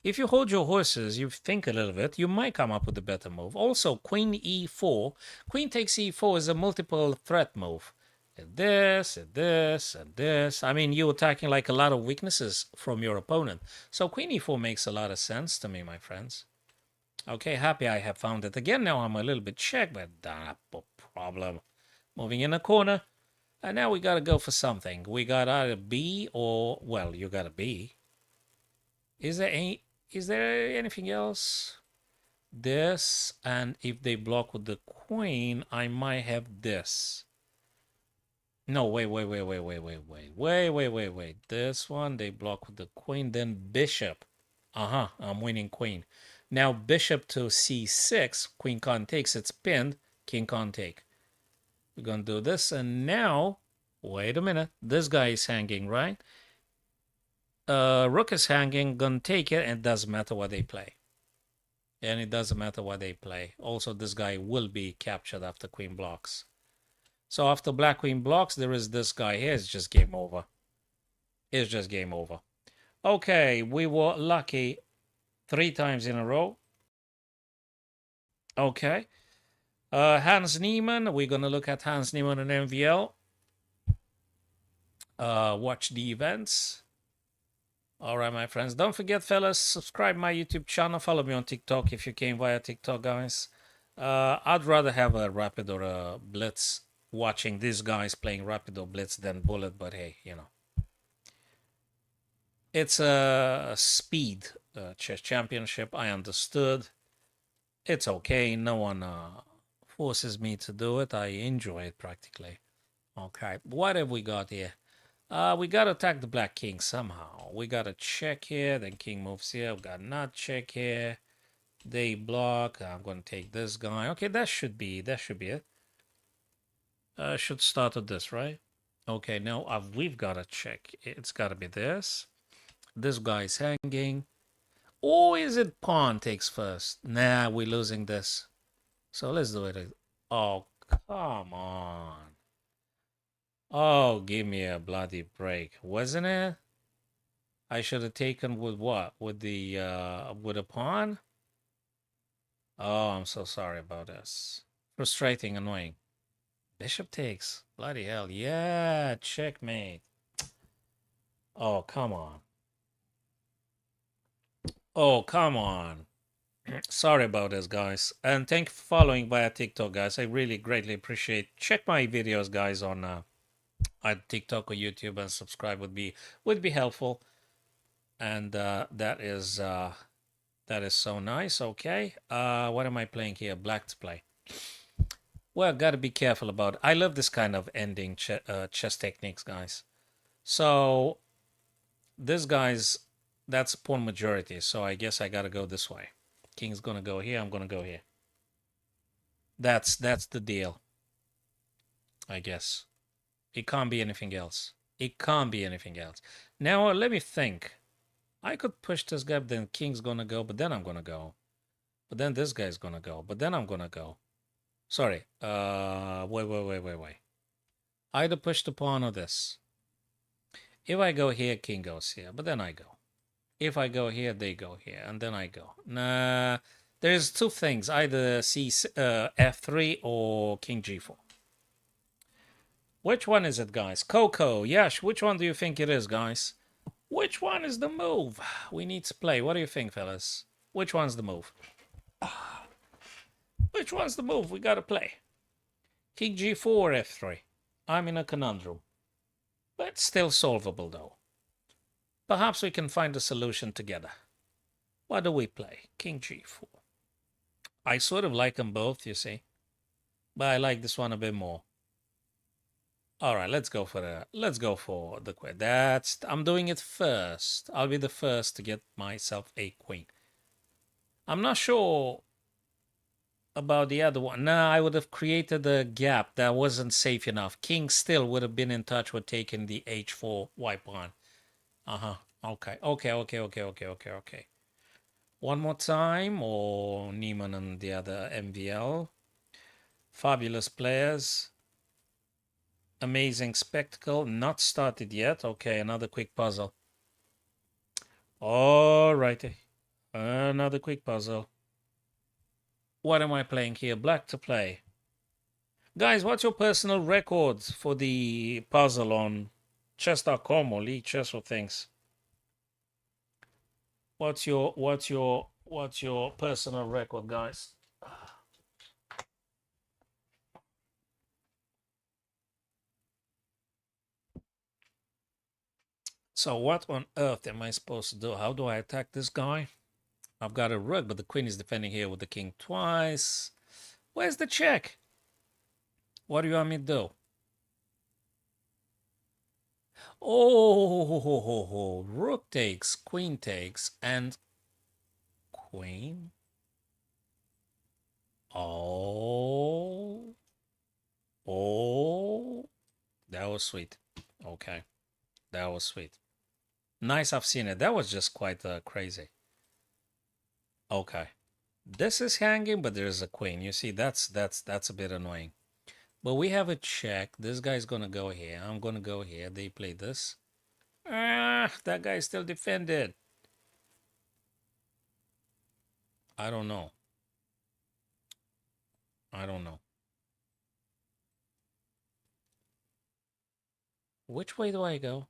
If you hold your horses, you think a little bit, you might come up with a better move. Also, queen e4. Queen takes e4 is a multiple threat move. And this, and this, and this. I mean, you're attacking like a lot of weaknesses from your opponent. So queen e4 makes a lot of sense to me, my friends. Okay, happy I have found it again. Now I'm a little bit checked, but not a problem. Moving in a corner. And now we got to go for something. We got either B or, well, you got a B. Is there anything else? This, and if they block with the queen, I might have this. No, wait. This one, they block with the queen, then bishop. I'm winning queen. Now bishop to c6, queen can't take, it's pinned, king can't take. We're gonna do this, and now, wait a minute, this guy is hanging, right? Rook is hanging, gonna take it, and it doesn't matter what they play. And it doesn't matter what they play. Also, this guy will be captured after queen blocks. So after black queen blocks, there is this guy here. It's just game over. It's just game over. Okay, we were lucky 3 times in a row. Okay. Hans Niemann. We're going to look at Hans Niemann and MVL. Watch the events. All right, my friends. Don't forget, fellas, subscribe my YouTube channel. Follow me on TikTok if you came via TikTok, guys. I'd rather have a Rapid or a Blitz watching these guys playing Rapid or Blitz than Bullet, but hey, you know. It's a speed chess championship. I understood. It's okay. No one forces me to do it. I enjoy it practically. Okay, what have we got here? We got to attack the black king somehow. We got to check here. Then king moves here. We got not check here. They block. I'm going to take this guy. Okay, that should be it. Should start with this, right? Okay, now we've got to check. It's got to be this. This guy's hanging. Or is it pawn takes first? Nah, we're losing this. So let's do it. Oh, come on. Oh, give me a bloody break. Wasn't it? I should have taken with what? With a pawn? Oh, I'm so sorry about this. Frustrating, annoying. Bishop takes. Bloody hell. Yeah, checkmate. Oh, come on. Oh, come on. Sorry about this, guys. And thank you for following via TikTok, guys. I really greatly appreciate. Check my videos, guys, on TikTok or YouTube, and subscribe would be helpful. And that is so nice. Okay. What am I playing here? Black to play. Well, gotta be careful about it. I love this kind of ending chess techniques, guys. So this guy's that's pawn majority. So I guess I gotta go this way. King's gonna go here. I'm gonna go here. That's the deal. I guess it can't be anything else. It can't be anything else. Now let me think. I could push this guy, but then king's gonna go, but then I'm gonna go. But then this guy's gonna go, but then I'm gonna go. Sorry. Wait. Either push the pawn or this. If I go here, king goes here, but then I go. If I go here, they go here, and then I go. Nah, there's 2 things, either f3 or king g4. Which one is it, guys? Coco, Yash, which one do you think it is, guys? Which one is the move? We need to play. What do you think, fellas? Which one's the move? Which one's the move? We gotta play. King g4 or f3? I'm in a conundrum. But still solvable, though. Perhaps we can find a solution together. What do we play? King g4. I sort of like them both, you see. But I like this one a bit more. All right, let's go for the queen. I'm doing it first. I'll be the first to get myself a queen. I'm not sure about the other one. No, I would have created a gap that wasn't safe enough. King still would have been in touch with taking the h4 white pawn. Okay. One more time, or Niemann and the other MVL. Fabulous players. Amazing spectacle. Not started yet. Okay, another quick puzzle. Alrighty. Another quick puzzle. What am I playing here? Black to play. Guys, what's your personal records for the puzzle on chess.com or League Chess or things? What's your personal record, guys? So what on earth am I supposed to do? How do I attack this guy? I've got a rook, but the queen is defending here with the king twice. Where's the check? What do you want me to do? Oh, rook takes, queen takes, and queen. Oh, that was sweet. Okay, that was sweet. Nice, I've seen it. That was just quite crazy. Okay, this is hanging, but there's a queen. You see, that's a bit annoying. But we have a check. This guy's gonna go here. I'm gonna go here. They play this. Ah, that guy still defended. I don't know. I don't know. Which way do I go?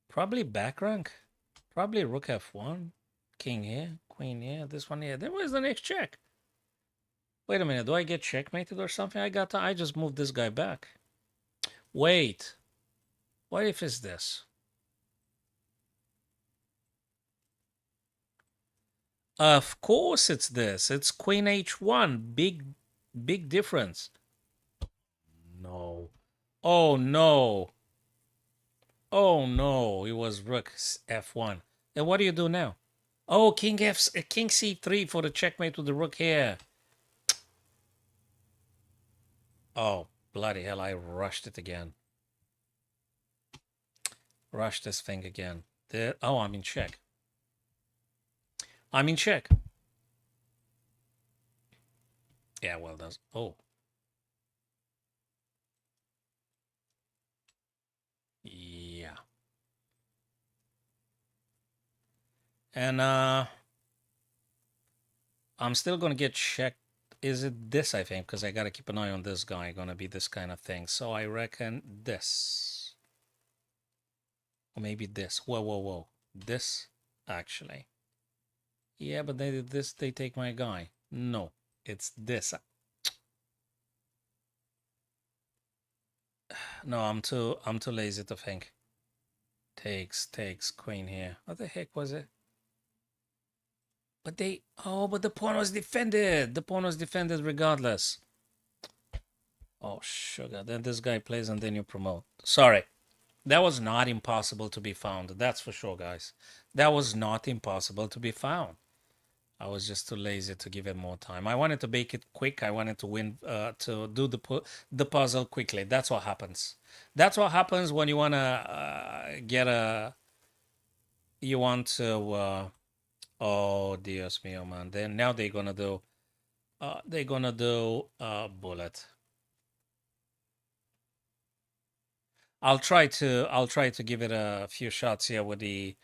Probably back rank. Probably rook f1. King here. Queen here. This one here. Then where's the next check? Wait a minute. Do I get checkmated or something? I just moved this guy back. Wait. What if it's this? Of course it's this. It's queen h1. Big difference. No. Oh no. Oh no. It was rook f1. Then what do you do now? Oh, king c3 for the checkmate with the rook here. Oh, bloody hell, I rushed it again. Rushed this thing again. Oh, I'm in check. I'm in check. Yeah, well, that's... Oh. Yeah. And I'm still going to get checked. Is it this, I think? Because I got to keep an eye on this guy. Going to be this kind of thing. So I reckon this. Or maybe this. Whoa. This, actually. Yeah, but they take my guy. No, it's this. No, I'm too lazy to think. Takes queen here. What the heck was it? But but the pawn was defended. The pawn was defended regardless. Oh, sugar. Then this guy plays and then you promote. Sorry. That was not impossible to be found. That's for sure, guys. That was not impossible to be found. I was just too lazy to give it more time. I wanted to make it quick. I wanted to win, to do the puzzle quickly. That's what happens. That's what happens when you want to get a... You want to... oh, Dios mío, man. Then now they're gonna do... bullet. I'll try to give it a few shots here with the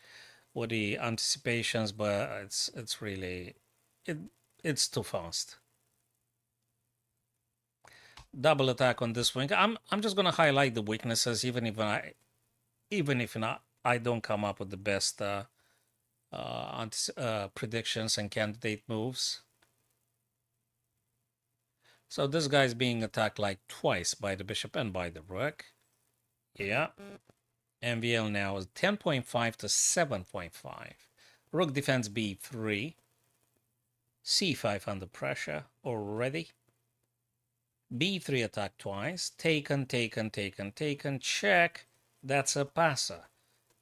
anticipations, but it's really it's too fast. Double attack on this wing. I'm just gonna highlight the weaknesses, even if I don't come up with the best predictions and candidate moves. So this guy's being attacked like twice by the bishop and by the rook. Yeah. MVL now is 10.5 to 7.5. Rook defends b3. c5 under pressure already. b3 attack twice. Taken. Check. That's a passer.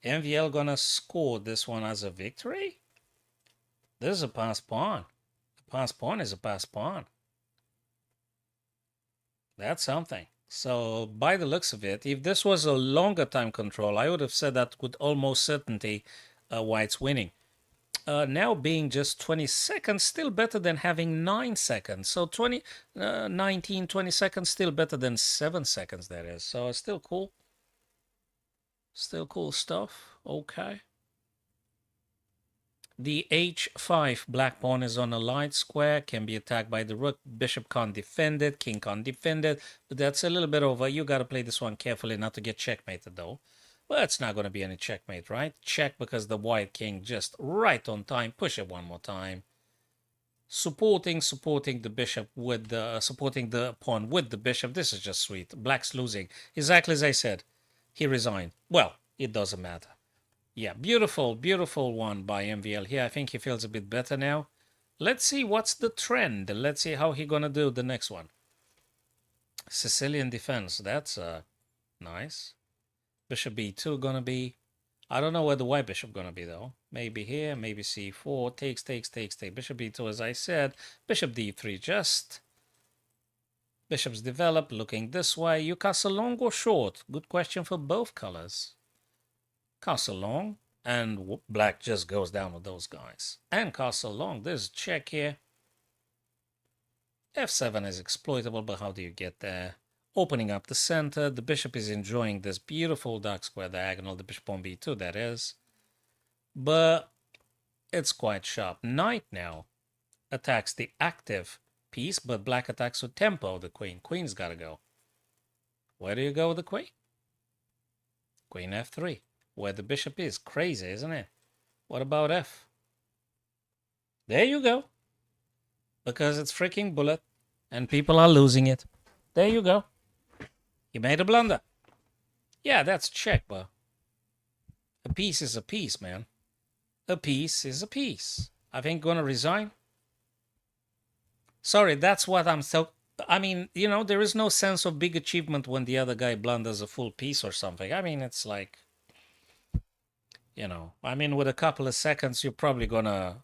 MVL gonna score this one as a victory? This is a pass pawn. A pass pawn is a pass pawn. That's something. So by the looks of it, if this was a longer time control, I would have said that with almost certainty White's winning. Now being just 20 seconds, still better than having 9 seconds. So 19, 20 seconds, still better than 7 seconds, that is. So it's still cool. Still cool stuff. Okay. The h5 black pawn is on a light square, can be attacked by the rook. Bishop can't defend it, king can't defend it. But that's a little bit over. You got to play this one carefully not to get checkmated, though. Well, it's not going to be any checkmate, right? Check because the white king just right on time. Push it one more time. Supporting the bishop with the supporting the pawn with the bishop. This is just sweet. Black's losing. Exactly as I said. He resigned. Well, it doesn't matter. Yeah, beautiful, beautiful one by MVL here. I think he feels a bit better now. Let's see what's the trend. Let's see how he gonna do the next one. Sicilian defense. That's nice. Bishop b2 gonna be. I don't know where the white bishop gonna be though. Maybe here, maybe c4. Takes. Bishop b2, as I said. Bishop d3 just. Bishops develop, looking this way. You castle long or short? Good question for both colors. Castle long, and black just goes down with those guys. And castle long, there's a check here. f7 is exploitable, but how do you get there? Opening up the center, the bishop is enjoying this beautiful dark square diagonal, the bishop on b2, that is. But it's quite sharp. Knight now attacks the active piece, but black attacks with tempo the queen. Queen's gotta go. Where do you go with the queen? Queen f3. Where the bishop is. Crazy, isn't it? What about f? There you go. Because it's freaking bullet and people are losing it. There you go. You made a blunder. Yeah, that's check, but a piece is a piece, man. A piece is a piece. I think gonna resign. Sorry, that's what I'm so... I mean, you know, there is no sense of big achievement when the other guy blunders a full piece or something. I mean, it's like... You know, I mean, with a couple of seconds, you're probably gonna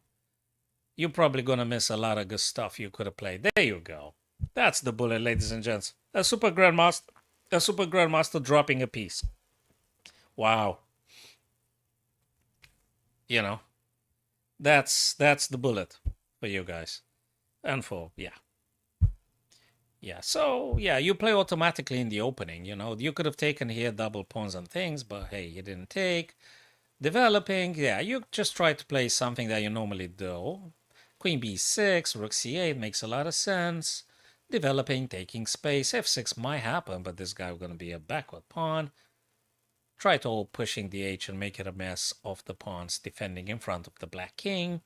miss a lot of good stuff you could have played. There you go. That's the bullet, ladies and gents. A super grandmaster dropping a piece. Wow. You know, that's the bullet for you guys, and for yeah. So yeah, you play automatically in the opening. You know, you could have taken here double pawns and things, but hey, you didn't take. Developing, yeah, you just try to play something that you normally do. Queen b6, rook c8 makes a lot of sense. Developing, taking space. f6 might happen, but this guy is going to be a backward pawn. Try to all pushing the h and make it a mess of the pawns defending in front of the black king.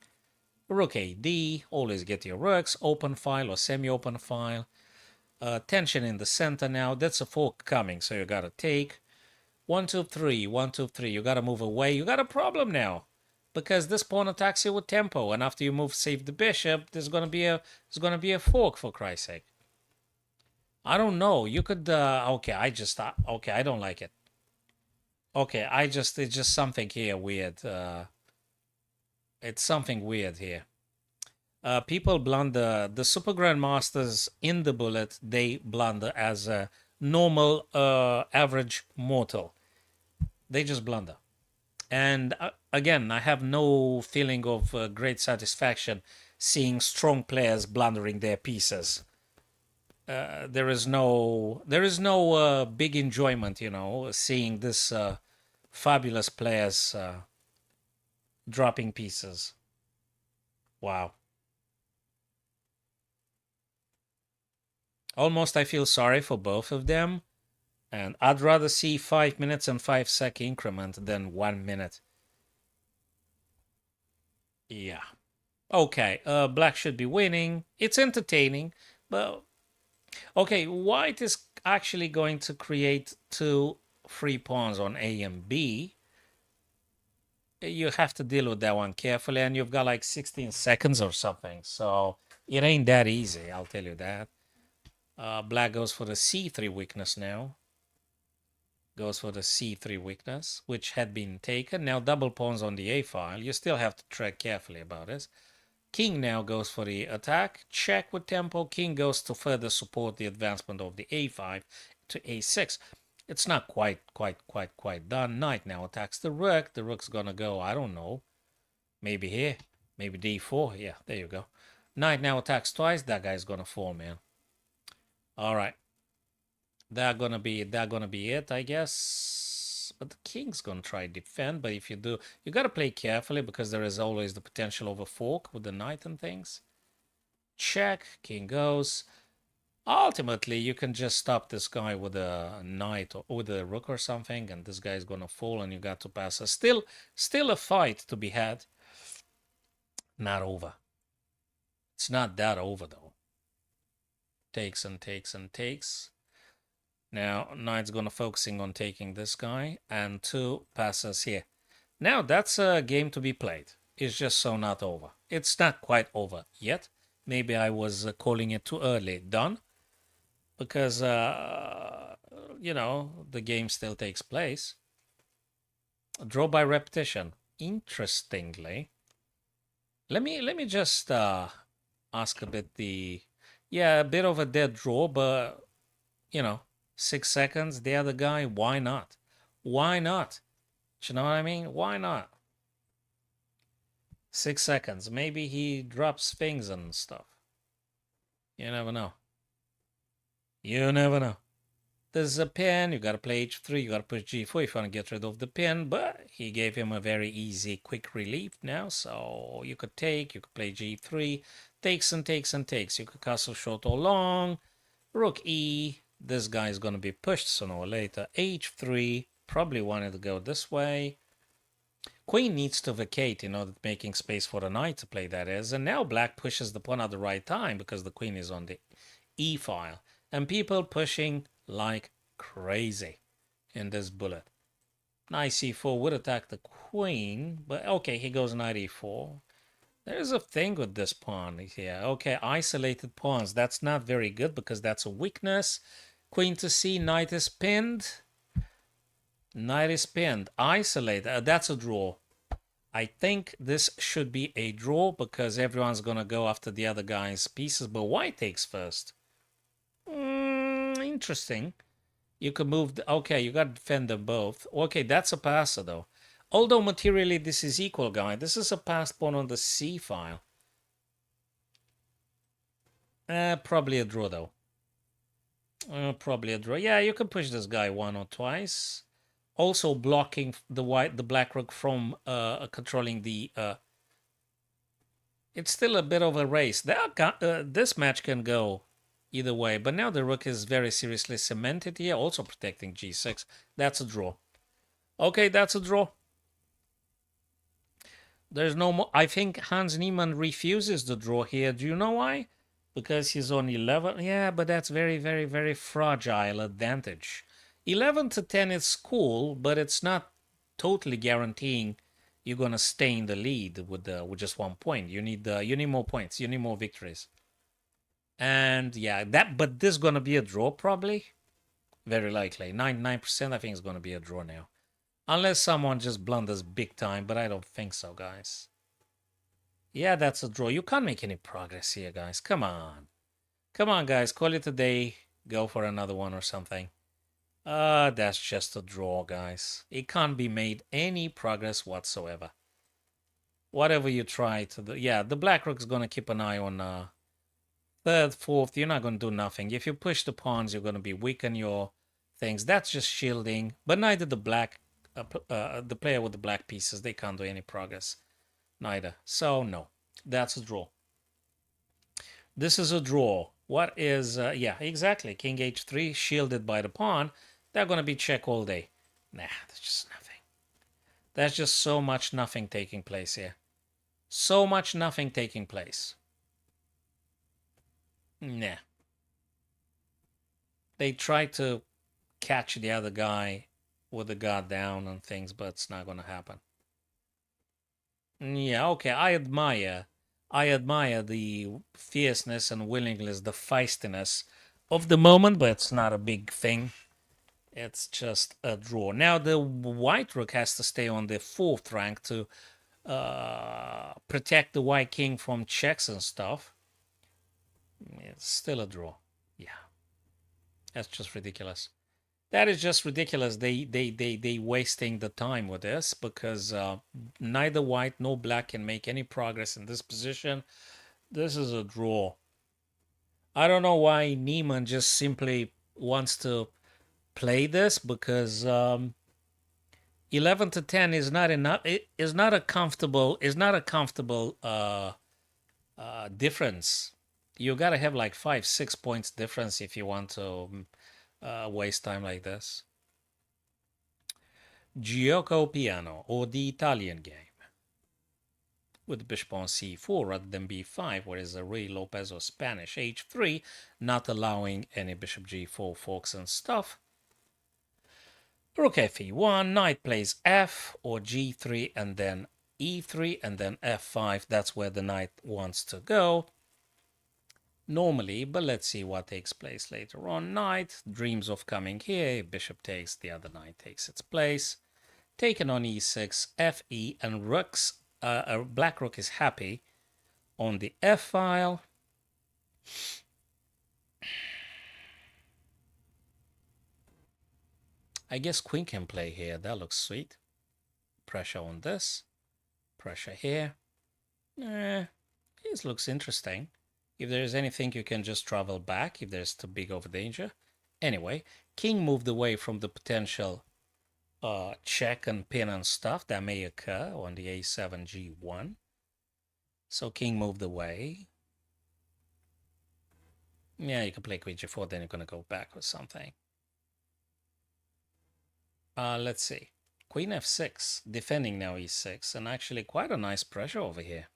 Rook ad, always get your rooks, open file or semi-open file. Tension in the center now. That's a fork coming, so you got to take. 1, 2, 3, 1, 2, 3. You gotta move away. You got a problem now, because this pawn attacks you with tempo, and after you move, save the bishop. There's gonna be a fork, for Christ's sake. I don't know. You could. Okay, okay, I don't like it. Okay, it's just something here weird. It's something weird here. People blunder. The super grandmasters in the bullet, they blunder as a normal average mortal. They just blunder. And again, I have no feeling of great satisfaction seeing strong players blundering their pieces. There is no big enjoyment, you know, seeing this fabulous players dropping pieces. Wow. Almost I feel sorry for both of them. And I'd rather see 5 minutes and 5-second increment than 1 minute. Yeah. Okay, black should be winning. It's entertaining, but... Okay, white is actually going to create 2 free pawns on A and B. You have to deal with that one carefully, and you've got like 16 seconds or something. So it ain't that easy, I'll tell you that. Black goes for the C3 weakness now. Goes for the C3 weakness, which had been taken. Now double pawns on the A file. You still have to tread carefully about this. King now goes for the attack. Check with tempo. King goes to further support the advancement of the A5 to A6. It's not quite done. Knight now attacks the rook. The rook's gonna go, I don't know, Maybe here. Maybe d4. Yeah, there you go. Knight now attacks twice. That guy's gonna fall, man. All right. That gonna be it, I guess. But the king's gonna try to defend. But if you do, you gotta play carefully because there is always the potential of a fork with the knight and things. Check. King goes. Ultimately, you can just stop this guy with a knight or with a rook or something, and this guy's gonna fall, and you got to pass. Still a fight to be had. Not over. It's not that over though. Takes and takes and takes. Now knight's gonna focusing on taking this guy, and 2 passes here. Now that's a game to be played. It's just so not over. It's not quite over yet. Maybe I was calling it too early. Done. Because you know, the game still takes place. Draw by repetition. Interestingly, let me just ask a bit a bit of a dead draw, but you know, 6 seconds. The other guy, why not? Why not? Do you know what I mean? Why not? 6 seconds. Maybe he drops things and stuff. You never know. You never know. There's a pin, you gotta play h3, you gotta push g4 if you wanna get rid of the pin, but he gave him a very easy, quick relief now, so you could take, you could play g3, takes and takes and takes. You could castle short or long, rook e, this guy is gonna be pushed sooner or later, h3, probably wanted to go this way. Queen needs to vacate in order to making space for the knight to play, that is, and now black pushes the pawn at the right time because the queen is on the e file. And people pushing like crazy in this bullet. Knight c4 would attack the queen, but okay, he goes knight e4. There's a thing with this pawn here. Okay, isolated pawns. That's not very good because that's a weakness. Queen to c, knight is pinned. Knight is pinned. Isolated. That's a draw. I think this should be a draw because everyone's going to go after the other guy's pieces, but white takes first. Interesting. You could move. Okay, you got to defend them both. Okay, that's a passer though. Although materially this is equal, guy. This is a passed pawn on the c file. Probably a draw though. Probably a draw. Yeah, you can push this guy 1 or twice. Also blocking the black rook from controlling the. It's still a bit of a race. This match can go either way, but now the rook is very seriously cemented here, also protecting g6. That's a draw. Okay, that's a draw. There's no more. I think Hans Niemann refuses the draw here. Do you know why? Because he's on 11. Yeah, but that's very, very, very fragile advantage. 11 to 10 is cool, but it's not totally guaranteeing you're gonna stay in the lead with just 1 point. You need more points. You need more victories. And yeah, but this is gonna be a draw probably. Very likely. 99% I think it's gonna be a draw now. Unless someone just blunders big time, but I don't think so, guys. Yeah, that's a draw. You can't make any progress here, guys. Come on. Come on, guys. Call it a day. Go for another one or something. That's just a draw, guys. It can't be made any progress whatsoever. Whatever you try to do. Yeah, the black rook's gonna keep an eye on third, fourth. You're not gonna do nothing. If you push the pawns, you're gonna be weaken your things. That's just shielding. But neither the the player with the black pieces, they can't do any progress. Neither. So no, that's a draw. This is a draw. What is yeah, exactly. King h3 shielded by the pawn. They're gonna be check all day. Nah, that's just nothing. There's just so much nothing taking place here. So much nothing taking place. Nah. They try to catch the other guy with the guard down and things, but it's not gonna happen. Yeah, okay, I admire the fierceness and willingness, the feistiness of the moment, but it's not a big thing. It's just a draw. Now the white rook has to stay on the 4th rank to protect the white king from checks and stuff. It's still a draw. Yeah. That's just ridiculous. That is just ridiculous. They wasting the time with this because neither white nor black can make any progress in this position. This is a draw. I don't know why Niemann just simply wants to play this because 11 to 10 is not enough. It is not a comfortable. Difference. You gotta have like 5-6 points difference if you want to waste time like this. Gioco piano, or the Italian game, with bishop on c4 rather than b5, whereas Ray Lopez or Spanish h3, not allowing any bishop g4 forks and stuff. Rook fe1, knight plays f or g3 and then e3 and then f5. That's where the knight wants to go normally, but let's see what takes place later on. Knight dreams of coming here. Bishop takes, the other knight takes its place. Taken on e6, fe, and rooks. Black rook is happy on the f file. I guess queen can play here. That looks sweet. Pressure on this. Pressure here. This looks interesting. If there's anything, you can just travel back if there's too big of a danger. Anyway, king moved away from the potential check and pin and stuff that may occur on the a7, g1. So king moved away. Yeah, you can play queen g4, then you're going to go back or something. Let's see. Queen f6, defending now e6, and actually quite a nice pressure over here.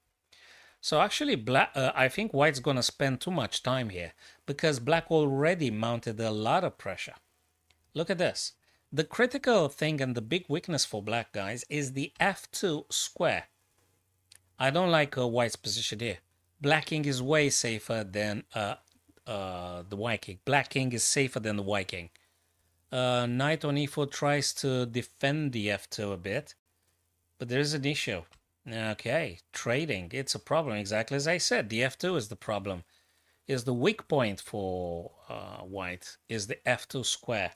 So actually, black. I think white's going to spend too much time here because black already mounted a lot of pressure. Look at this. The critical thing and the big weakness for black, guys, is the f2 square. I don't like white's position here. Black king is way safer than the white king. Black king is safer than the white king. Knight on e4 tries to defend the f2 a bit, but there is an issue. Okay, trading, it's a problem, exactly as I said. The f2 is the problem. Is the weak point for white, is the f2 square.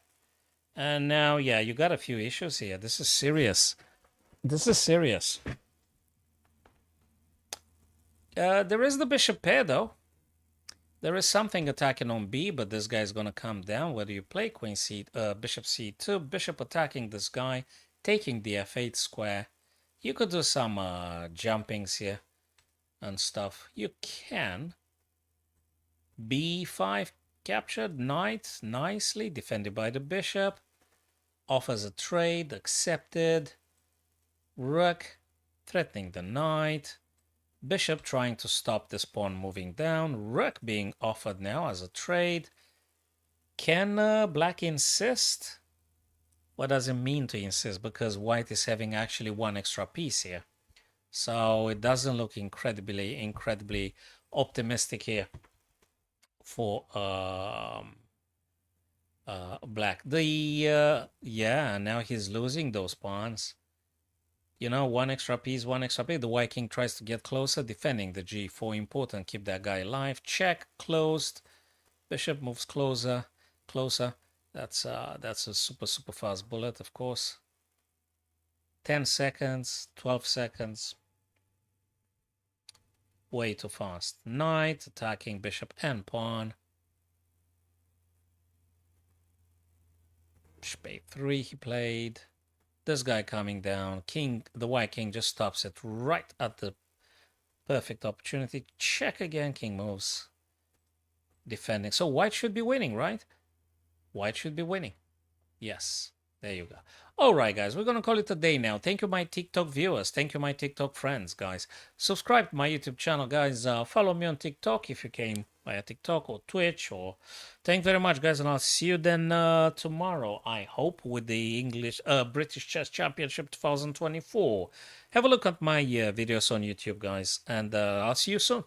And now, yeah, you got a few issues here. This is serious. This is serious. There is the bishop pair, though. There is something attacking on b, but this guy's going to come down. Whether you play queen c, bishop c2, bishop attacking this guy, taking the f8 square. You could do some jumpings here and stuff. You can. b5 captured, knight, nicely defended by the bishop. Offers a trade, accepted. Rook, threatening the knight. Bishop trying to stop this pawn moving down. Rook being offered now as a trade. Can black insist? What does it mean to insist? Because white is having actually one extra piece here. So it doesn't look incredibly optimistic here for black. Yeah, now he's losing those pawns. You know, one extra piece. The white king tries to get closer, defending the g4. Important, keep that guy alive. Check, closed. Bishop moves closer. That's a super fast bullet, of course. 10 seconds, 12 seconds. Way too fast. Knight attacking bishop and pawn. Bishop a3 he played. This guy coming down. King, the white king just stops it right at the perfect opportunity. Check again, king moves. Defending. So white should be winning, right? White should be winning. Yes, there you go. All right, guys, we're going to call it a day now. Thank you, my TikTok viewers. Thank you, my TikTok friends, guys. Subscribe to my YouTube channel, guys. Follow me on TikTok if you came via TikTok or Twitch. Or thank you very much, guys, and I'll see you then tomorrow, I hope, with the British Chess Championship 2024. Have a look at my videos on YouTube, guys, and I'll see you soon.